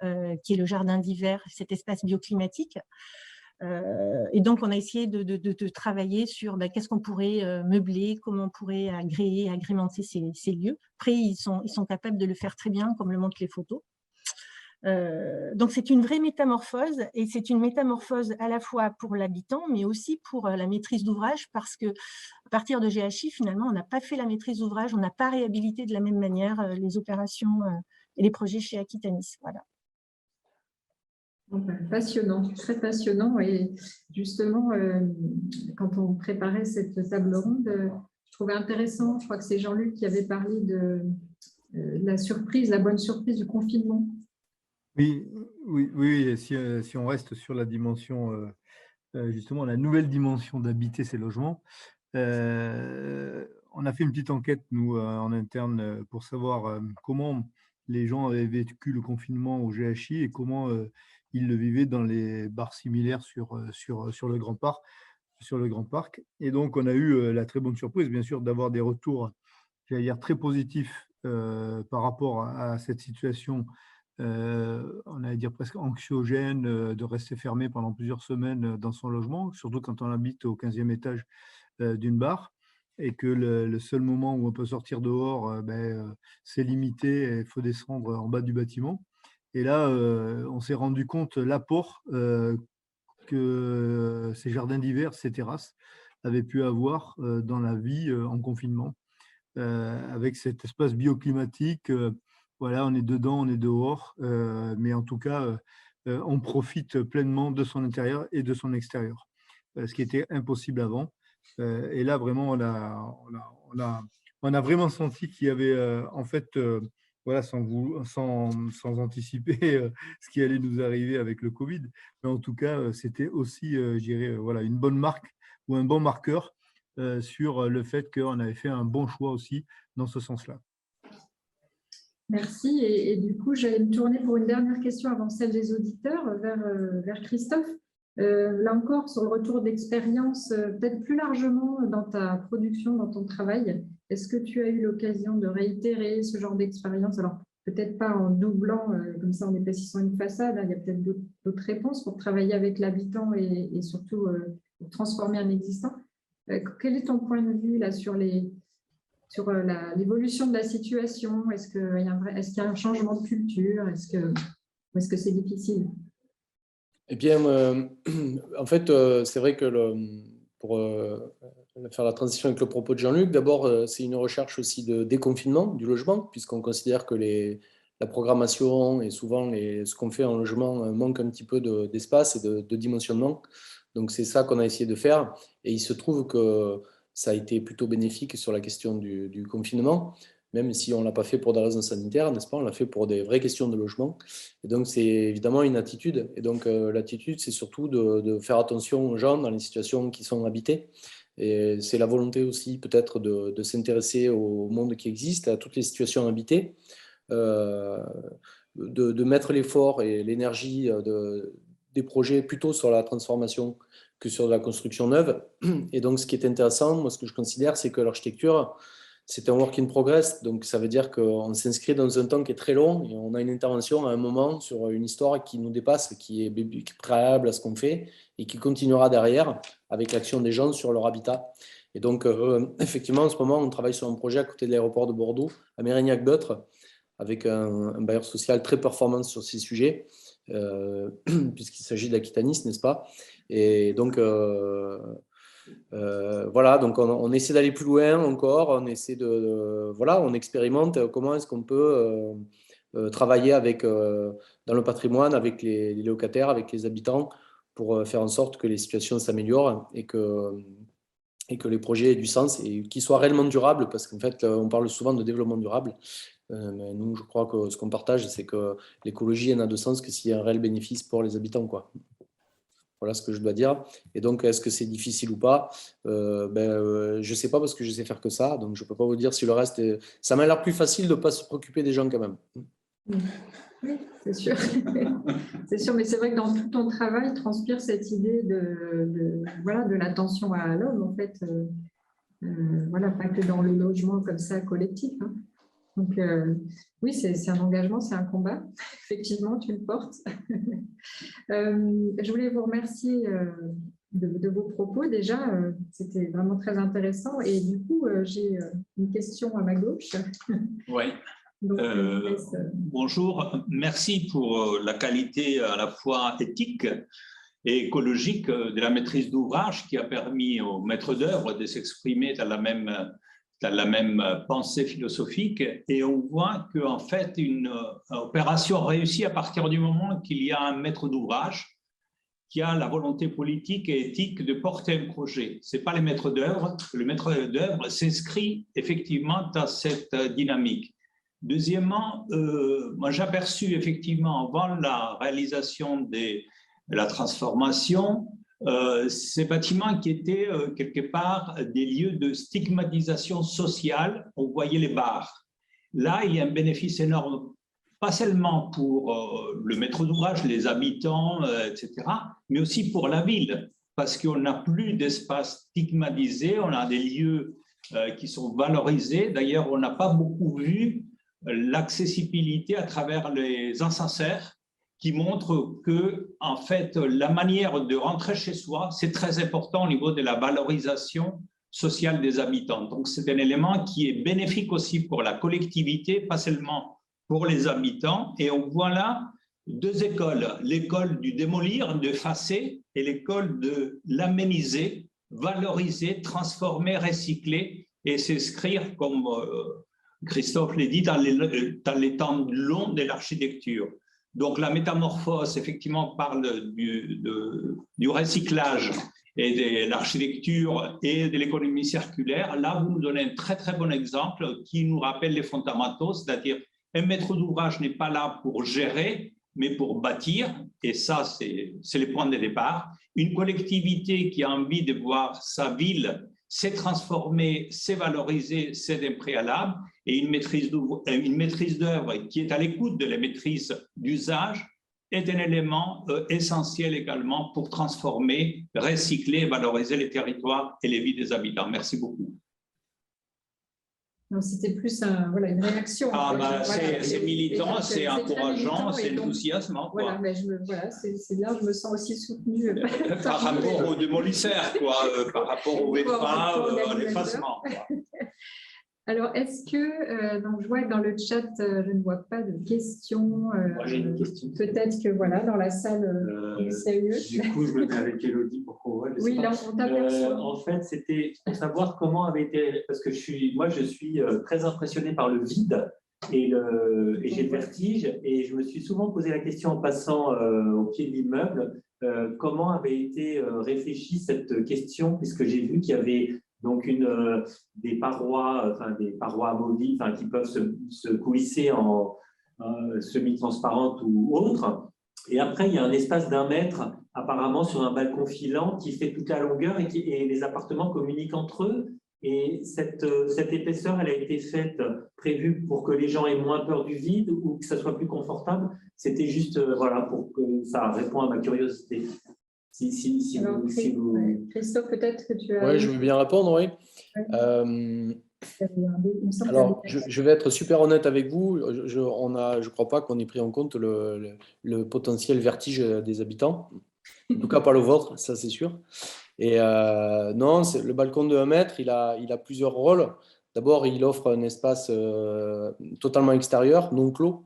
qui est le jardin d'hiver, cet espace bioclimatique. Et donc, on a essayé de travailler sur qu'est-ce qu'on pourrait meubler, comment on pourrait agrémenter ces lieux. Après, ils sont capables de le faire très bien, comme le montrent les photos. Donc, c'est une vraie métamorphose et c'est une métamorphose à la fois pour l'habitant, mais aussi pour la maîtrise d'ouvrage parce que à partir de GHI, finalement, on n'a pas fait la maîtrise d'ouvrage, on n'a pas réhabilité de la même manière les opérations et les projets chez Aquitanis. Voilà. Passionnant, très passionnant. Et justement, quand on préparait cette table ronde, trouvais intéressant. Je crois que c'est Jean-Luc qui avait parlé de la surprise, la bonne surprise du confinement. Oui, oui, oui. Et si on reste sur la dimension, justement, la nouvelle dimension d'habiter ces logements, on a fait une petite enquête, nous, en interne, pour savoir comment les gens avaient vécu le confinement au GHI et comment ils le vivaient dans les bars similaires sur le Grand Parc. Et donc, on a eu la très bonne surprise, bien sûr, d'avoir des retours, j'allais dire, très positifs par rapport à cette situation. On allait dire presque anxiogène de rester fermé pendant plusieurs semaines dans son logement, surtout quand on habite au 15e étage d'une barre et que le seul moment où on peut sortir dehors, c'est limité et il faut descendre en bas du bâtiment. Et là, on s'est rendu compte l'apport que ces jardins d'hiver, ces terrasses, avaient pu avoir dans la vie en confinement, avec cet espace bioclimatique. Voilà, on est dedans, on est dehors, mais en tout cas, on profite pleinement de son intérieur et de son extérieur, ce qui était impossible avant. Et là, vraiment, on a vraiment senti qu'il y avait, en fait, voilà, sans anticiper ce qui allait nous arriver avec le Covid, mais en tout cas, c'était aussi, je dirais, voilà, une bonne marque ou un bon marqueur sur le fait qu'on avait fait un bon choix aussi dans ce sens-là. Merci. Et du coup, j'allais me tourner pour une dernière question avant celle des auditeurs vers Christophe. Là encore, sur le retour d'expérience, peut-être plus largement dans ta production, dans ton travail, est-ce que tu as eu l'occasion de réitérer ce genre d'expérience? Alors, peut-être pas en doublant, comme ça en épaississant une façade, hein, il y a peut-être d'autres réponses pour travailler avec l'habitant et surtout pour transformer un existant. Quel est ton point de vue là, sur l'évolution de la situation? Est-ce qu'il y a un changement de culture? Est-ce que c'est difficile? Eh bien, en fait, c'est vrai que pour faire la transition avec le propos de Jean-Luc, d'abord, c'est une recherche aussi de déconfinement du logement, puisqu'on considère que la programmation et souvent ce qu'on fait en logement manque un petit peu d'espace et de dimensionnement. Donc, c'est ça qu'on a essayé de faire. Et il se trouve que ça a été plutôt bénéfique sur la question du confinement, même si on ne l'a pas fait pour des raisons sanitaires, n'est-ce pas? On l'a fait pour des vraies questions de logement. Et donc, c'est évidemment une attitude. Et donc, l'attitude, c'est surtout de faire attention aux gens dans les situations qui sont habitées. Et c'est la volonté aussi, peut-être, de s'intéresser au monde qui existe, à toutes les situations habitées, de mettre l'effort et l'énergie des projets plutôt sur la transformation que sur la construction neuve. Et donc, ce qui est intéressant, moi, ce que je considère, c'est que l'architecture, c'est un work in progress, donc ça veut dire qu'on s'inscrit dans un temps qui est très long et on a une intervention à un moment sur une histoire qui nous dépasse, qui est préalable à ce qu'on fait et qui continuera derrière avec l'action des gens sur leur habitat. Et donc, effectivement, en ce moment, on travaille sur un projet à côté de l'aéroport de Bordeaux, à Mérignac-Beutre, avec un bailleur social très performant sur ces sujets, puisqu'il s'agit d'Aquitanis, n'est-ce pas? Et donc, voilà, donc on essaie d'aller plus loin encore, on essaie voilà, on expérimente comment est-ce qu'on peut travailler dans le patrimoine avec les locataires, avec les habitants, pour faire en sorte que les situations s'améliorent et que les projets aient du sens et qu'ils soient réellement durables, parce qu'en fait, on parle souvent de développement durable. Mais nous, je crois que ce qu'on partage, c'est que l'écologie n'a de sens que s'il y a un réel bénéfice pour les habitants, quoi. Voilà ce que je dois dire. Et donc, est-ce que c'est difficile ou pas? Je ne sais pas parce que je sais faire que ça. Donc, je ne peux pas vous dire si le reste est... Ça m'a l'air plus facile de ne pas se préoccuper des gens quand même. Oui, c'est sûr. C'est sûr, mais c'est vrai que dans tout ton travail, transpire cette idée de l'attention à l'homme, en fait. Voilà, pas que dans le logement comme ça collectif. Hein. Donc, oui, c'est un engagement, c'est un combat. Effectivement, tu le portes. Je voulais vous remercier de vos propos. Déjà, c'était vraiment très intéressant. Et du coup, j'ai une question à ma gauche. Oui. Donc, bonjour. Merci pour la qualité à la fois éthique et écologique de la maîtrise d'ouvrage qui a permis au maître d'œuvre de s'exprimer dans la même pensée philosophique. Et on voit qu'en fait, une opération réussit à partir du moment qu'il y a un maître d'ouvrage qui a la volonté politique et éthique de porter un projet. Ce n'est pas les maîtres d'œuvre. Le maître d'œuvre s'inscrit effectivement dans cette dynamique. Deuxièmement, moi j'ai aperçu effectivement avant la réalisation de la transformation, ces bâtiments qui étaient quelque part des lieux de stigmatisation sociale. On voyait les bars. Là, il y a un bénéfice énorme, pas seulement pour le maître d'ouvrage, les habitants, etc., mais aussi pour la ville, parce qu'on n'a plus d'espace stigmatisé, on a des lieux qui sont valorisés. D'ailleurs, on n'a pas beaucoup vu l'accessibilité à travers les ascenseurs, qui montrent que, en fait, la manière de rentrer chez soi, c'est très important au niveau de la valorisation sociale des habitants. Donc, c'est un élément qui est bénéfique aussi pour la collectivité, pas seulement pour les habitants. Et on voit là deux écoles, l'école du démolir, de effacer, et l'école de l'améniser, valoriser, transformer, recycler et s'inscrire, comme Christophe l'a dit, dans les temps longs de l'architecture. Donc la métamorphose, effectivement, parle du recyclage et de l'architecture et de l'économie circulaire. Là, vous nous donnez un très, très bon exemple qui nous rappelle les fondamentaux, c'est-à-dire un maître d'ouvrage n'est pas là pour gérer, mais pour bâtir, et ça, c'est les points de départ. Une collectivité qui a envie de voir sa ville s'est transformée, s'est valorisée, c'est un préalable, et une maîtrise d'œuvre qui est à l'écoute de la maîtrise d'usage est un élément essentiel également pour transformer, recycler et valoriser les territoires et les vies des habitants. Merci beaucoup. C'était plus une réaction. C'est militant, c'est encourageant, c'est enthousiasmant. Voilà, mais c'est bien, je me sens aussi soutenue. Par rapport aux démolisseurs, par rapport aux VFA, à l'effacement. Alors, est-ce que, donc je vois que dans le chat, je ne vois pas de questions. Moi, j'ai une question. Peut-être que dans la salle CE. Du coup, je me mets avec Élodie pour qu'on voit. Oui, là, on t'aperçoit. En fait, c'était pour savoir comment avait été. Parce que je suis très impressionné par le vide et j'ai le vertige. Et je me suis souvent posé la question en passant au pied de l'immeuble, comment avait été réfléchie cette question, puisque j'ai vu qu'il y avait. Donc, des parois amovibles qui peuvent se coulisser en semi-transparentes ou autres. Et après, il y a un espace d'1 mètre, apparemment, sur un balcon filant qui fait toute la longueur et les appartements communiquent entre eux. Et cette épaisseur, elle a été prévue pour que les gens aient moins peur du vide ou que ça soit plus confortable. C'était juste, pour que ça répond à ma curiosité. Christophe, peut-être que tu as… Oui, je veux bien répondre, oui. Alors, je vais être super honnête avec vous. Je ne crois pas qu'on ait pris en compte le potentiel vertige des habitants. En tout cas, pas le vôtre, ça c'est sûr. Et non, le balcon de 1 mètre, il a plusieurs rôles. D'abord, il offre un espace totalement extérieur, non clos.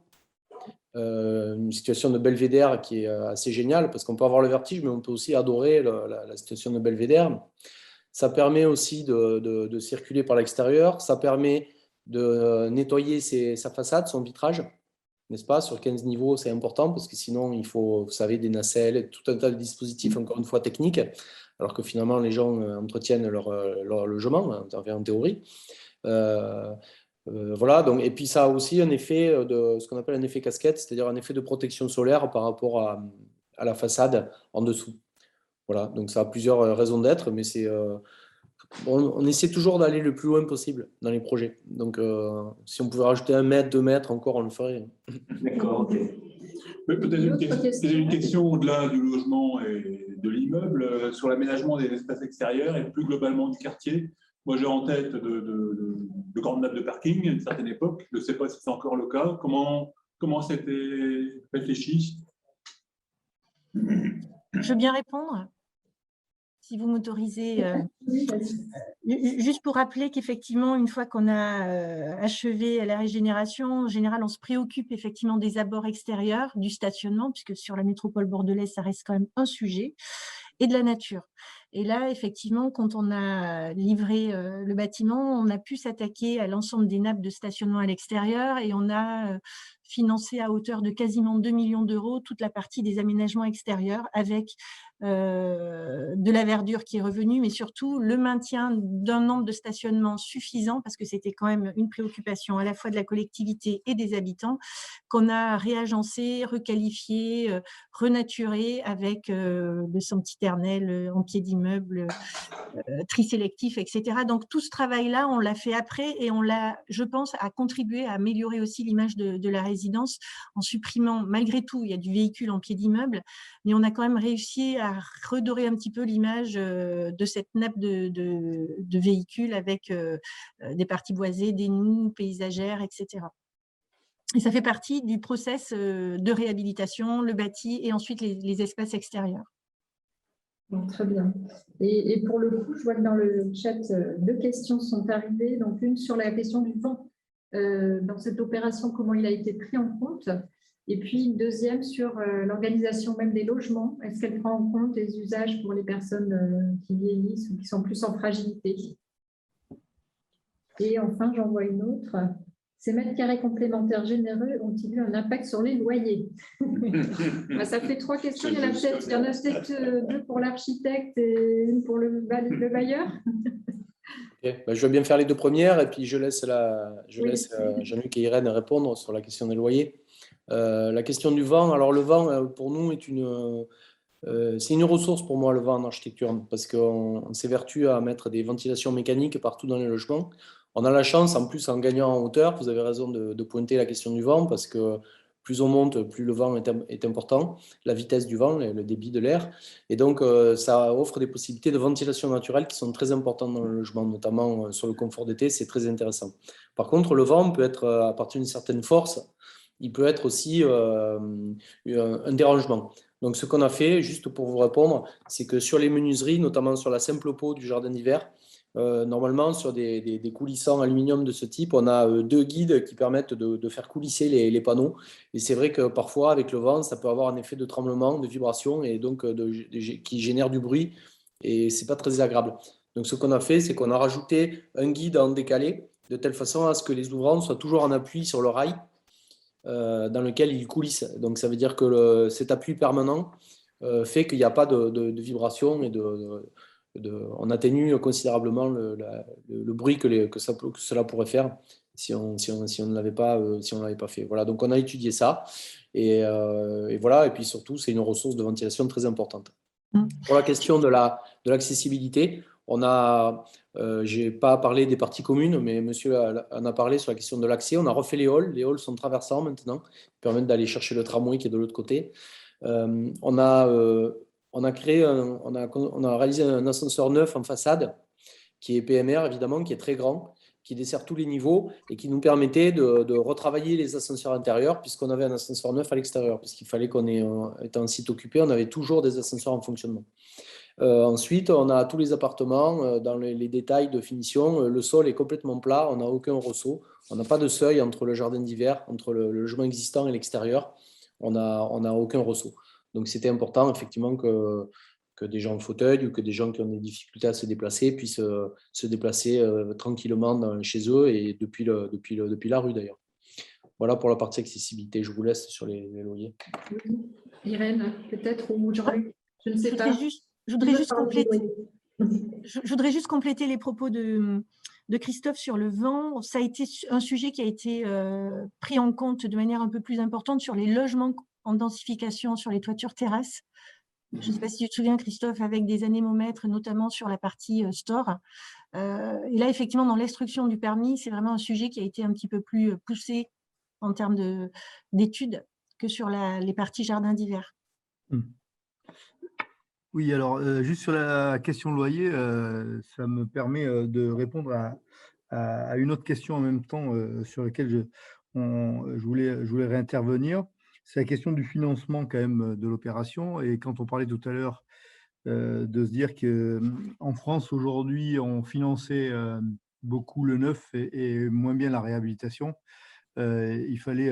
Une situation de belvédère qui est assez géniale parce qu'on peut avoir le vertige, mais on peut aussi adorer la situation de belvédère. Ça permet aussi de circuler par l'extérieur. Ça permet de nettoyer sa façade, son vitrage, n'est-ce pas? Sur 15 niveaux, c'est important parce que sinon, il faut, vous savez, des nacelles, tout un tas de dispositifs, encore une fois, techniques, alors que finalement, les gens entretiennent leur logement, en théorie. Voilà, donc, et puis ça a aussi un effet de ce qu'on appelle un effet casquette, c'est-à-dire un effet de protection solaire par rapport à la façade en dessous. Voilà, donc ça a plusieurs raisons d'être, mais on essaie toujours d'aller le plus loin possible dans les projets. Donc, si on pouvait rajouter 1 mètre, 2 mètres, encore, on le ferait. D'accord, ok. Peut-être une question au-delà du logement et de l'immeuble, sur l'aménagement des espaces extérieurs et plus globalement du quartier. Moi, j'ai en tête de grandes nappes de parking à une certaine époque. Je ne sais pas si c'est encore le cas. Comment c'était réfléchi? Je veux bien répondre, si vous m'autorisez. Juste pour rappeler qu'effectivement, une fois qu'on a achevé la régénération, en général, on se préoccupe effectivement des abords extérieurs, du stationnement, puisque sur la métropole bordelaise, ça reste quand même un sujet, et de la nature. Et là, effectivement, quand on a livré le bâtiment, on a pu s'attaquer à l'ensemble des nappes de stationnement à l'extérieur et on a financé à hauteur de quasiment 2 millions d'euros toute la partie des aménagements extérieurs avec de la verdure qui est revenue, mais surtout le maintien d'un nombre de stationnements suffisant, parce que c'était quand même une préoccupation à la fois de la collectivité et des habitants, qu'on a réagencé, requalifié, renaturé avec le sempiternel en pied d'immeuble, tri sélectif, etc. Donc tout ce travail-là, on l'a fait après et on l'a, je pense, a contribué à améliorer aussi l'image de la résidence en supprimant, malgré tout, il y a du véhicule en pied d'immeuble, mais on a quand même réussi à redorer un petit peu l'image de cette nappe de véhicules avec des parties boisées, des noues paysagères, etc. Et ça fait partie du process de réhabilitation, le bâti et ensuite les espaces extérieurs. Bon, très bien. Et pour le coup, je vois que dans le chat, 2 questions sont arrivées. Donc, une sur la question du vent dans cette opération, comment il a été pris en compte. Et puis, une deuxième sur l'organisation même des logements. Est-ce qu'elle prend en compte les usages pour les personnes qui vieillissent ou qui sont plus en fragilité? Et enfin, j'en vois une autre. Ces mètres carrés complémentaires généreux ont-ils eu un impact sur les loyers? Ça fait 3 questions. Il y en a peut-être 2 pour l'architecte et une pour le bailleur. Okay. Je vais bien faire les 2 premières et puis je laisse Jean-Luc et Irène répondre sur la question des loyers. La question du vent. Alors le vent, pour nous, c'est une ressource pour moi, le vent en architecture, parce qu'on s'évertue à mettre des ventilations mécaniques partout dans les logements. On a la chance, en plus, en gagnant en hauteur, vous avez raison de pointer la question du vent, parce que plus on monte, plus le vent est important, la vitesse du vent, le débit de l'air. Et donc, ça offre des possibilités de ventilation naturelle qui sont très importantes dans le logement, notamment sur le confort d'été, c'est très intéressant. Par contre, le vent peut être, à partir d'une certaine force, il peut être aussi un dérangement. Donc, ce qu'on a fait, juste pour vous répondre, c'est que sur les menuiseries, notamment sur la simple peau du jardin d'hiver, normalement, sur des coulissants aluminium de ce type, on a 2 guides qui permettent de faire coulisser les panneaux. Et c'est vrai que parfois, avec le vent, ça peut avoir un effet de tremblement, de vibration, et donc qui génère du bruit. Et ce n'est pas très agréable. Donc, ce qu'on a fait, c'est qu'on a rajouté un guide en décalé, de telle façon à ce que les ouvrants soient toujours en appui sur le rail dans lequel ils coulissent. Donc, ça veut dire que cet appui permanent fait qu'il n'y a pas de vibration et on atténue considérablement le bruit que cela pourrait faire si on ne l'avait pas, fait. Voilà, donc on a étudié ça et voilà, et puis surtout c'est une ressource de ventilation très importante. Pour la question de l'accessibilité, je n'ai pas parlé des parties communes, mais monsieur en a parlé sur la question de l'accès. On a refait les halls. Les halls sont traversants maintenant, qui permettent d'aller chercher le tramway qui est de l'autre côté. On a réalisé un ascenseur neuf en façade, qui est PMR évidemment, qui est très grand, qui dessert tous les niveaux et qui nous permettait de retravailler les ascenseurs intérieurs, puisqu'on avait un ascenseur neuf à l'extérieur, puisqu'il fallait étant un site occupé, on avait toujours des ascenseurs en fonctionnement. Ensuite, on a tous les appartements dans les détails de finition. Le sol est complètement plat, on n'a aucun ressaut. On n'a pas de seuil entre le jardin d'hiver, entre le logement existant et l'extérieur. On n'a aucun ressaut. Donc, c'était important, effectivement, que des gens en fauteuil ou que des gens qui ont des difficultés à se déplacer puissent se déplacer tranquillement chez eux et depuis la rue, d'ailleurs. Voilà pour la partie accessibilité. Je vous laisse sur les loyers. Oui. Irène, peut-être, ou Jean-Luc, je ne sais pas. Je voudrais juste compléter les propos de Christophe sur le vent. Ça a été un sujet qui a été pris en compte de manière un peu plus importante sur les logements en densification, sur les toitures terrasses. Je ne sais pas si tu te souviens, Christophe, avec des anémomètres, notamment sur la partie store. Et là, effectivement, dans l'instruction du permis, c'est vraiment un sujet qui a été un petit peu plus poussé en termes d'études que sur les parties jardin d'hiver. Oui, alors juste sur la question loyer, ça me permet de répondre à une autre question en même temps sur laquelle je voulais réintervenir. C'est la question du financement quand même de l'opération. Et quand on parlait tout à l'heure de se dire qu'en France aujourd'hui, on finançait beaucoup le neuf et moins bien la réhabilitation, il fallait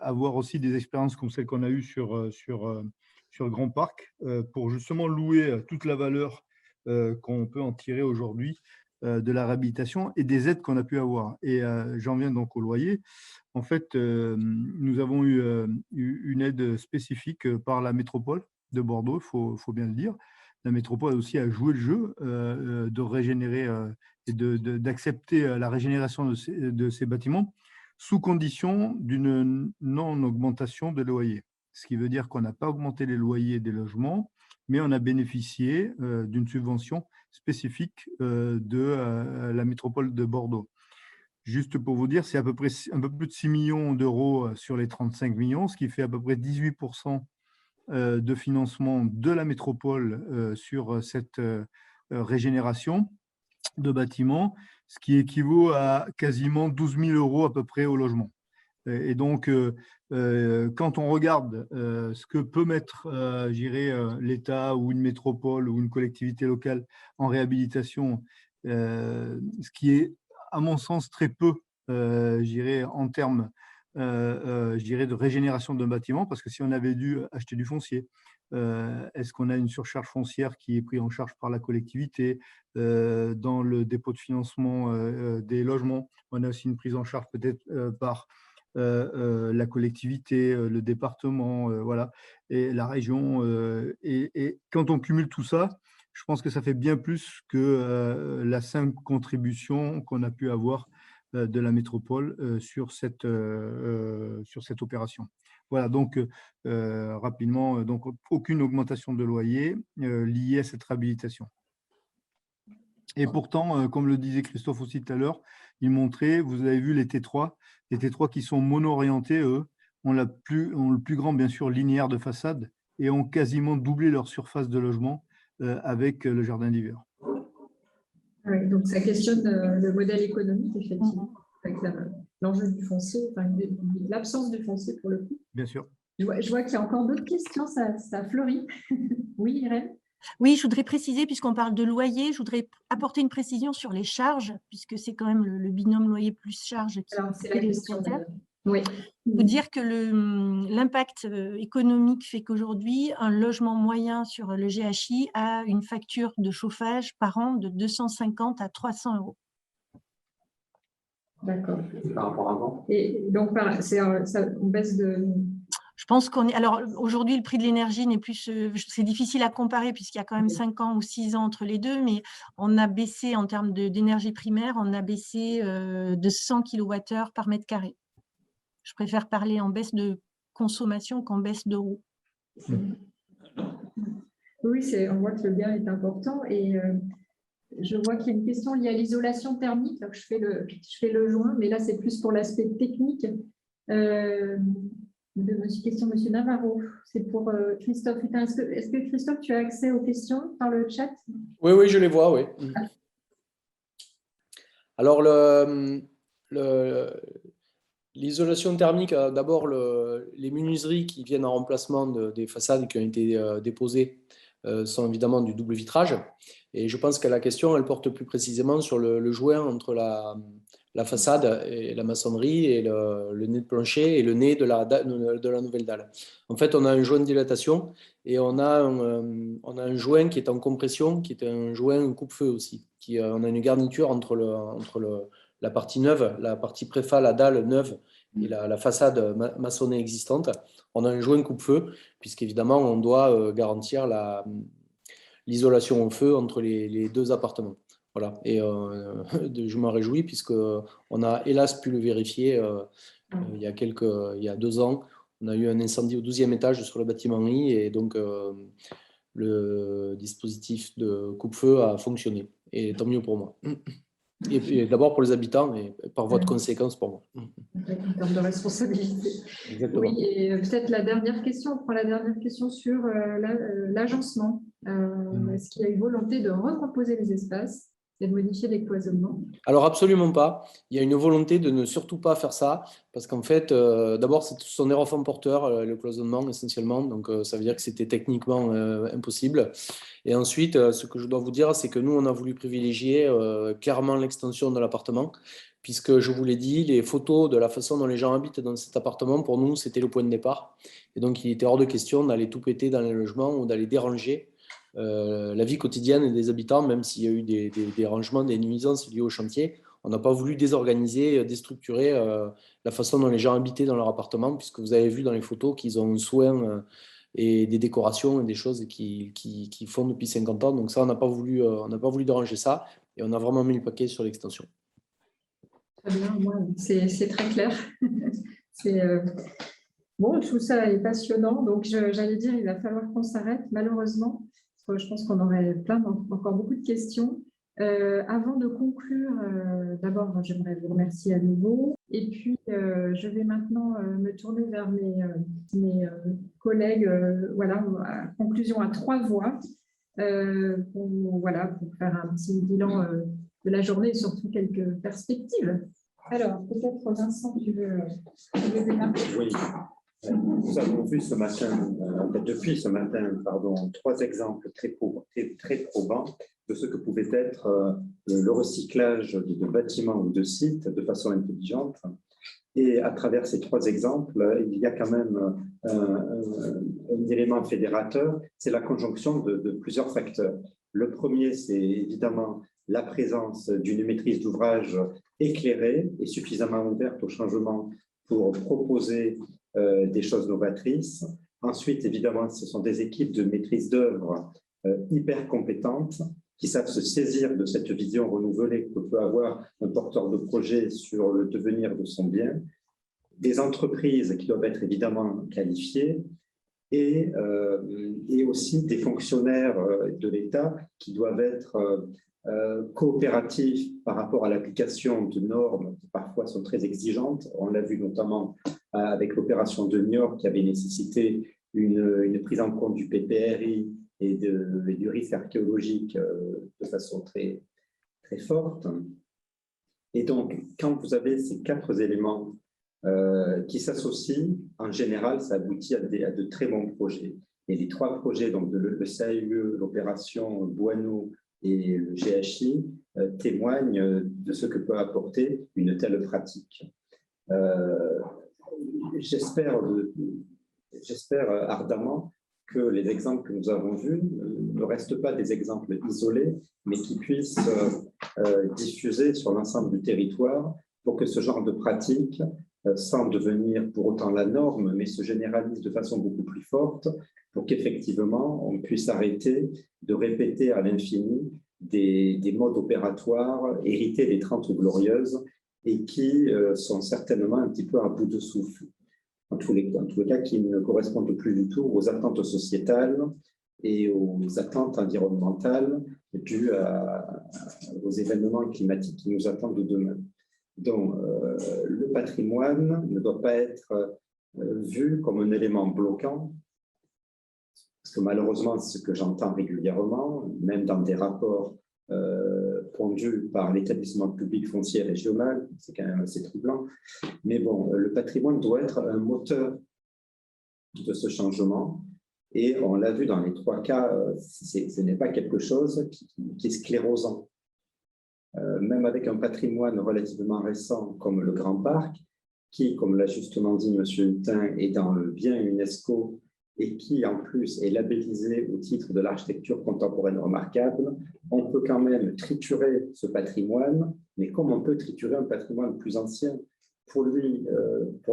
avoir aussi des expériences comme celles qu'on a eues sur Grand Parc pour justement louer toute la valeur qu'on peut en tirer aujourd'hui de la réhabilitation et des aides qu'on a pu avoir. Et j'en viens donc au loyer. En fait, nous avons eu une aide spécifique par la métropole de Bordeaux, il faut bien le dire. La métropole aussi a joué le jeu de régénérer et d'accepter la régénération de ces bâtiments sous condition d'une non-augmentation des loyers. Ce qui veut dire qu'on n'a pas augmenté les loyers des logements, mais on a bénéficié d'une subvention spécifique de la métropole de Bordeaux. Juste pour vous dire, c'est à peu près un peu plus de 6 millions d'euros sur les 35 millions, ce qui fait à peu près 18% de financement de la métropole sur cette régénération de bâtiments, ce qui équivaut à quasiment 12 000 euros à peu près au logement. Et donc, quand on regarde ce que peut mettre, l'État ou une métropole ou une collectivité locale en réhabilitation, ce qui est, à mon sens, très peu, en termes de régénération d'un bâtiment, parce que si on avait dû acheter du foncier, est-ce qu'on a une surcharge foncière qui est prise en charge par la collectivité dans le dépôt de financement des logements? On a aussi une prise en charge peut-être par la collectivité, le département, voilà, et la région. Et quand on cumule tout ça, je pense que ça fait bien plus que la simple contribution qu'on a pu avoir de la métropole sur cette opération. Voilà, donc rapidement, donc aucune augmentation de loyer liée à cette réhabilitation. Et pourtant, comme le disait Christophe aussi tout à l'heure, il montrait, vous avez vu les T3 qui sont mono-orientés, eux, ont le plus grand, bien sûr, linéaire de façade et ont quasiment doublé leur surface de logement avec le jardin d'hiver. Oui, donc ça questionne le modèle économique, effectivement, avec l'enjeu du foncier, enfin, l'absence du foncier pour le coup. Bien sûr. Je vois qu'il y a encore d'autres questions, ça fleurit. Oui, Irène? Oui, je voudrais préciser, puisqu'on parle de loyer, je voudrais apporter une précision sur les charges, puisque c'est quand même le binôme loyer plus charge qui c'est la question. Oui. Il faut dire que l'impact économique fait qu'aujourd'hui, un logement moyen sur le GHI a une facture de chauffage par an de 250 à 300 euros. D'accord. Par rapport à avant. Et donc, on baisse de… Je pense qu'on est… Alors, aujourd'hui, le prix de l'énergie n'est plus… C'est difficile à comparer puisqu'il y a quand même 5 ans ou 6 ans entre les deux, mais on a baissé en termes d'énergie primaire, on a baissé de 100 kWh par mètre carré. Je préfère parler en baisse de consommation qu'en baisse d'euros. Oui, on voit que le gain est important. Et je vois qu'il y a une question liée à l'isolation thermique. Alors, je fais le joint, mais là, c'est plus pour l'aspect technique. Question de M. Navarro, c'est pour Christophe. Est-ce que Christophe, tu as accès aux questions par le chat? Oui, je les vois, oui. Alors, l'isolation thermique, d'abord, les menuiseries qui viennent en remplacement des façades qui ont été déposées sont évidemment du double vitrage. Et je pense que la question, elle porte plus précisément sur le joint entre la façade et la maçonnerie et le nez de plancher et le nez de la nouvelle dalle. En fait, on a un joint de dilatation et on a un joint qui est en compression, qui est un joint coupe-feu aussi. On a une garniture entre la partie neuve, la partie préfa, la dalle neuve et la façade maçonnée existante. On a un joint coupe-feu, puisqu'évidemment, on doit garantir l'isolation au feu entre les deux appartements. Voilà. Et je m'en réjouis, puisqu'on a hélas pu le vérifier il y a 2 ans. On a eu un incendie au 12e étage sur le bâtiment I, et donc le dispositif de coupe-feu a fonctionné. Et tant mieux pour moi. Et d'abord pour les habitants et par voie de conséquence pour moi. En termes de responsabilité. Exactement. Oui, et peut-être la dernière question, on prend la dernière question sur l'agencement. Est-ce qu'il y a une volonté de recomposer les espaces et de modifier les cloisonnements? Alors absolument pas. Il y a une volonté de ne surtout pas faire ça, parce qu'en fait, d'abord, ce sont des enfants porteurs, le cloisonnement essentiellement, donc ça veut dire que c'était techniquement impossible. Et ensuite, ce que je dois vous dire, c'est que nous, on a voulu privilégier clairement l'extension de l'appartement, puisque je vous l'ai dit, les photos de la façon dont les gens habitent dans cet appartement, pour nous, c'était le point de départ. Et donc, il était hors de question d'aller tout péter dans les logements ou d'aller déranger la vie quotidienne des habitants, même s'il y a eu des dérangements, des nuisances liées au chantier. On n'a pas voulu désorganiser, déstructurer la façon dont les gens habitaient dans leur appartement, puisque vous avez vu dans les photos qu'ils ont un soin et des décorations et des choses qui font depuis 50 ans. Donc ça, on n'a pas voulu déranger ça et on a vraiment mis le paquet sur l'extension. Très bien, c'est très clair. Bon, tout ça est passionnant. Donc, j'allais dire, il va falloir qu'on s'arrête, malheureusement, parce que je pense qu'on aurait encore beaucoup de questions. Avant de conclure, d'abord, j'aimerais vous remercier à nouveau. Et puis, je vais maintenant me tourner vers mes collègues, voilà, à conclusion à 3 voix, pour faire un petit bilan de la journée et surtout quelques perspectives. Alors, peut-être Vincent, tu veux démarrer? Oui. Nous avons vu ce matin, depuis ce matin, 3 exemples très probants de ce que pouvait être le recyclage de bâtiments ou de sites de façon intelligente. Et à travers ces 3 exemples, il y a quand même un élément fédérateur, c'est la conjonction de plusieurs facteurs. Le premier, c'est évidemment la présence d'une maîtrise d'ouvrage éclairée et suffisamment ouverte au changement pour proposer des choses novatrices. Ensuite, évidemment, ce sont des équipes de maîtrise d'œuvre hyper compétentes qui savent se saisir de cette vision renouvelée que peut avoir un porteur de projet sur le devenir de son bien, des entreprises qui doivent être évidemment qualifiées et aussi des fonctionnaires de l'État qui doivent être coopératifs par rapport à l'application de normes qui parfois sont très exigeantes. On l'a vu notamment avec l'opération de Niort qui avait nécessité une prise en compte du PPRI et du risque archéologique de façon très, très forte. Et donc, quand vous avez ces 4 éléments qui s'associent, en général, ça aboutit à de très bons projets. Et les 3 projets, donc le CAUE, l'opération Boineau et le GHI, témoignent de ce que peut apporter une telle pratique. J'espère ardemment que les exemples que nous avons vus ne restent pas des exemples isolés, mais qui puissent diffuser sur l'ensemble du territoire pour que ce genre de pratique, sans devenir pour autant la norme, mais se généralise de façon beaucoup plus forte, pour qu'effectivement on puisse arrêter de répéter à l'infini des modes opératoires hérités des 30 glorieuses et qui sont certainement un petit peu à bout de souffle. En tous les cas, qui ne correspondent plus du tout aux attentes sociétales et aux attentes environnementales dues aux événements climatiques qui nous attendent demain. Donc, le patrimoine ne doit pas être vu comme un élément bloquant, parce que malheureusement, c'est ce que j'entends régulièrement, même dans des rapports pondus par l'établissement public foncier régional, c'est quand même assez troublant. Mais bon, le patrimoine doit être un moteur de ce changement. Et on l'a vu dans les 3 cas, ce n'est pas quelque chose qui est sclérosant. Même avec un patrimoine relativement récent comme le Grand Parc, qui, comme l'a justement dit M. Hutin, est dans le bien UNESCO et qui, en plus, est labellisé au titre de l'architecture contemporaine remarquable, on peut quand même triturer ce patrimoine, mais comme on peut triturer un patrimoine plus ancien pour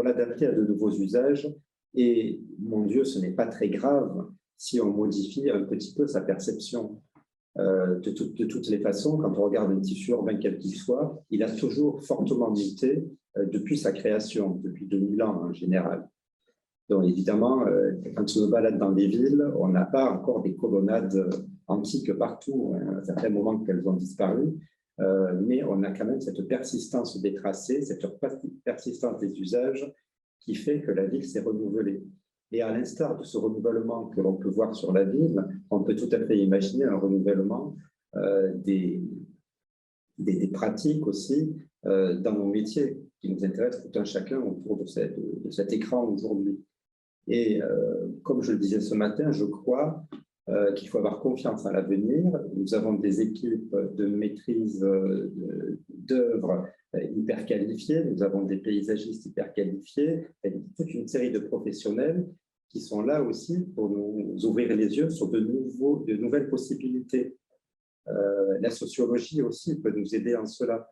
l'adapter à de nouveaux usages. Et, mon Dieu, ce n'est pas très grave si on modifie un petit peu sa perception. De toutes les façons, quand on regarde un tissu urbain quel qu'il soit, il a toujours fortement muté depuis sa création, depuis 2000 ans en général. Donc évidemment, quand on se balade dans les villes, on n'a pas encore des colonnades antiques partout, à certains moments qu'elles ont disparu, mais on a quand même cette persistance des tracés, cette persistance des usages qui fait que la ville s'est renouvelée. Et à l'instar de ce renouvellement que l'on peut voir sur la ville, on peut tout à fait imaginer un renouvellement des pratiques aussi dans nos métiers qui nous intéressent tout un chacun autour de cet écran aujourd'hui. Et comme je le disais ce matin, je crois qu'il faut avoir confiance à l'avenir. Nous avons des équipes de maîtrise d'œuvres hyper qualifiées, nous avons des paysagistes hyper qualifiés, et toute une série de professionnels qui sont là aussi pour nous ouvrir les yeux sur de nouvelles possibilités. La sociologie aussi peut nous aider en cela.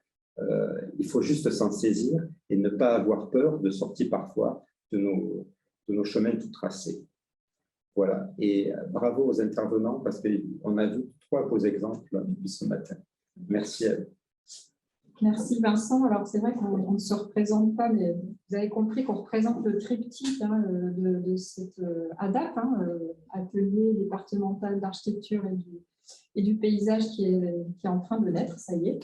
Il faut juste s'en saisir et ne pas avoir peur de sortir parfois de nos chemins tout tracés. Voilà, et bravo aux intervenants parce qu'on a vu 3 beaux exemples depuis ce matin. Merci à vous. Merci Vincent. Alors c'est vrai qu'on ne se représente pas, mais vous avez compris qu'on représente le triptyque de cette ADAP, atelier départemental d'architecture et du paysage qui est en train de naître, ça y est,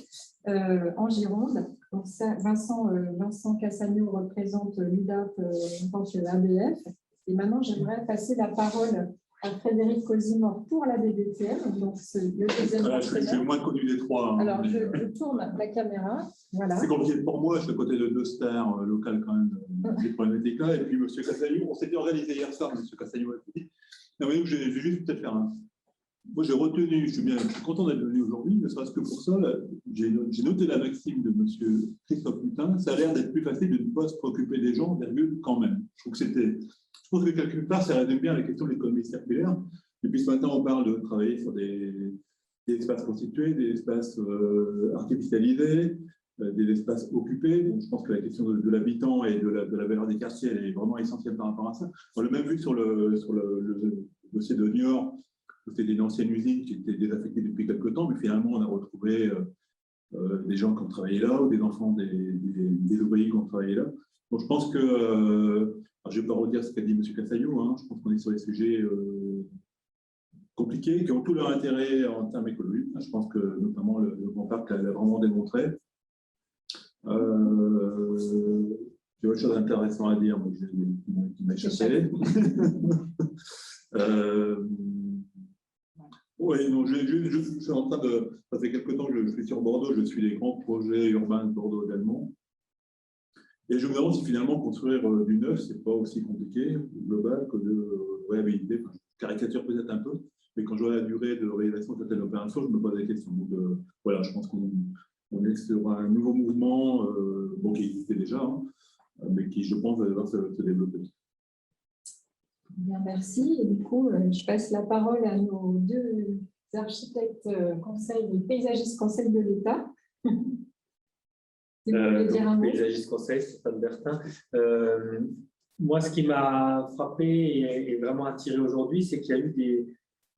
en Gironde. Donc ça, Vincent Cassagno représente l'UDAP en tant qu'ABF. Et maintenant, j'aimerais passer la parole à Frédéric Cosimore pour la DDTM. Donc, le deuxième je suis le moins connu des 3. Hein, alors, je tourne la caméra. Voilà. C'est compliqué pour moi, je suis à côté de 2 stars locales quand même, des problématiques-là. Et puis, M. Cassagno, on s'était organisé hier soir, M. Cassagno a dit. Non, mais je vais juste peut-être faire un. Moi, j'ai retenu, je suis content d'être venu aujourd'hui, ne serait-ce que pour ça, j'ai noté la maxime de M. Christophe Lutin. Ça a l'air d'être plus facile de ne pas se préoccuper des gens, virgule, quand même. Je trouve que quelque part, ça résume bien la question de l'économie circulaire. Depuis ce matin, on parle de travailler sur des espaces constitués, des espaces artificialisés, des espaces occupés. Donc, je pense que la question de l'habitant et de la valeur des quartiers, elle est vraiment essentielle par rapport à ça. On l'a même vu sur le dossier de Niort, où c'était une ancienne usine qui était désaffectée depuis quelques temps, mais finalement, on a retrouvé des gens qui ont travaillé là, ou des enfants des ouvriers qui ont travaillé là. Donc, je pense que, je ne vais pas redire ce qu'a dit M. Cassagno, je pense qu'on est sur des sujets compliqués, qui ont tout leur intérêt en termes écologiques. Je pense que, notamment, le Grand Parc l'a vraiment démontré. J'ai autre chose d'intéressant à dire, mais qui m'a échappé. Oui, non, je suis en train de. Ça fait quelques temps que je suis sur Bordeaux, je suis les grands projets urbains de Bordeaux également. Et je me demande si finalement construire du neuf, ce n'est pas aussi compliqué, global, que de réhabiliter. Enfin, je caricature peut-être un peu, mais quand je vois la durée de réalisation de certaines opérations, je me pose des questions. Donc voilà, je pense qu'on est sur un nouveau mouvement, qui existait déjà, mais qui, je pense, va devoir se développer. Bien, merci. Et du coup, je passe la parole à nos 2 architectes paysagistes conseil de l'État. Paysagiste conseil, Stéphane Bertin. Moi, ce qui m'a frappé et vraiment attiré aujourd'hui, c'est qu'il y a eu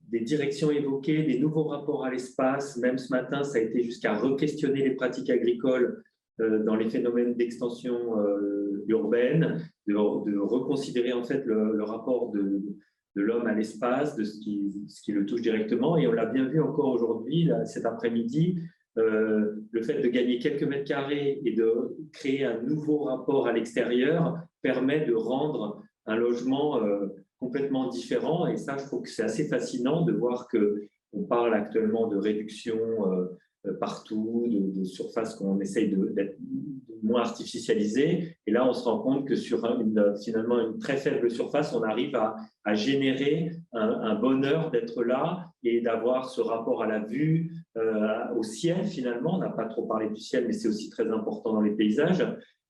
des directions évoquées, des nouveaux rapports à l'espace. Même ce matin, ça a été jusqu'à re-questionner les pratiques agricoles dans les phénomènes d'extension urbaine, de reconsidérer en fait le rapport de l'homme à l'espace, de ce qui le touche directement. Et on l'a bien vu encore aujourd'hui, cet après-midi, le fait de gagner quelques mètres carrés et de créer un nouveau rapport à l'extérieur permet de rendre un logement complètement différent. Et ça, je trouve que c'est assez fascinant de voir qu'on parle actuellement de réduction partout, de surfaces qu'on essaye d'être moins artificialisées. Et là, on se rend compte que sur finalement une très faible surface, on arrive à générer un bonheur d'être là et d'avoir ce rapport à la vue, au ciel finalement. On n'a pas trop parlé du ciel, mais c'est aussi très important dans les paysages.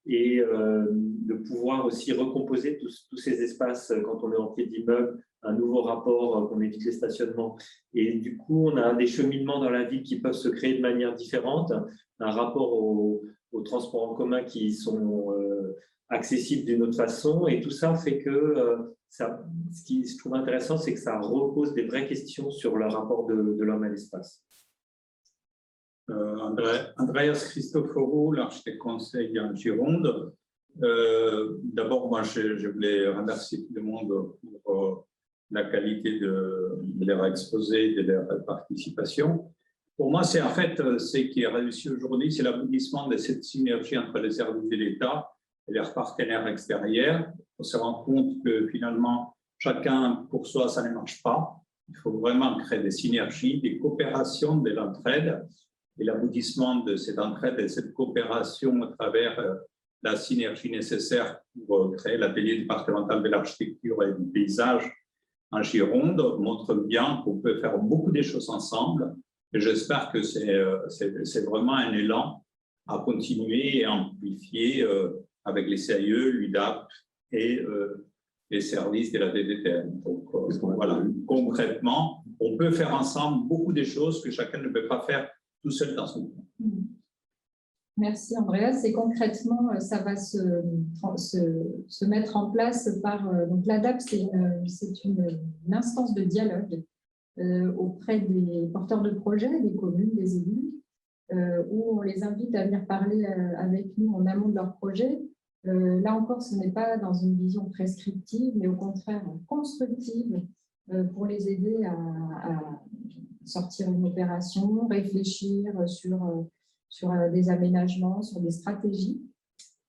Et de pouvoir aussi recomposer tous ces espaces quand on est en pied d'immeuble, un nouveau rapport, qu'on évite les stationnements. Et du coup, on a des cheminements dans la ville qui peuvent se créer de manière différente, un rapport aux transports en commun qui sont accessibles d'une autre façon. Et tout ça fait que ce qui je trouve intéressant, c'est que ça repose des vraies questions sur le rapport de l'homme à l'espace. Andreas Christoforou, l'architecte conseil en Gironde. D'abord, moi, je voulais remercier tout le monde pour la qualité de leur exposé, de leur participation. Pour moi, c'est en fait ce qui est réussi aujourd'hui, c'est l'aboutissement de cette synergie entre les services de l'État et leurs partenaires extérieurs. On se rend compte que finalement, chacun pour soi, ça ne marche pas. Il faut vraiment créer des synergies, des coopérations, de l'entraide. Et l'aboutissement de cette entraide et cette coopération à travers la synergie nécessaire pour créer l'atelier départemental de l'architecture et du paysage en Gironde montre bien qu'on peut faire beaucoup de choses ensemble. Et j'espère que c'est vraiment un élan à continuer et à amplifier avec les CIE, l'UDAP et les services de la DDTM. Donc voilà, concrètement, on peut faire ensemble beaucoup de choses que chacun ne peut pas faire tout seul dans son coin. Merci Andreas. Et concrètement, ça va se mettre en place par… donc l'ADAP, c'est une instance de dialogue auprès des porteurs de projets, des communes, des élus, où on les invite à venir parler avec nous en amont de leur projet. Là encore, ce n'est pas dans une vision prescriptive, mais au contraire constructive pour les aider à sortir une opération, réfléchir sur des aménagements, sur des stratégies.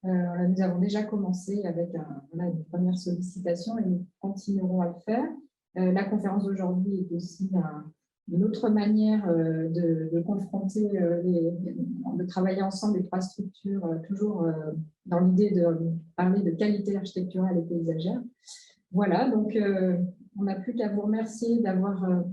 Nous avons déjà commencé avec une première sollicitation et nous continuerons à le faire. La conférence d'aujourd'hui est aussi une autre manière de confronter, de travailler ensemble les trois structures, toujours dans l'idée de parler de qualité architecturale et paysagère. Voilà, donc on n'a plus qu'à vous remercier d'avoir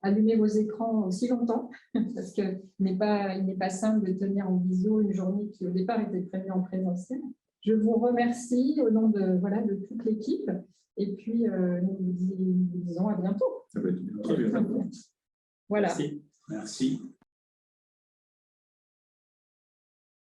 allumé vos écrans aussi longtemps, parce qu'il n'est pas simple de tenir en visio une journée qui au départ était prévue en présentiel. Je vous remercie au nom de toute l'équipe. Et puis, nous vous disons à bientôt. Ça va être bien. Voilà. Merci. Merci.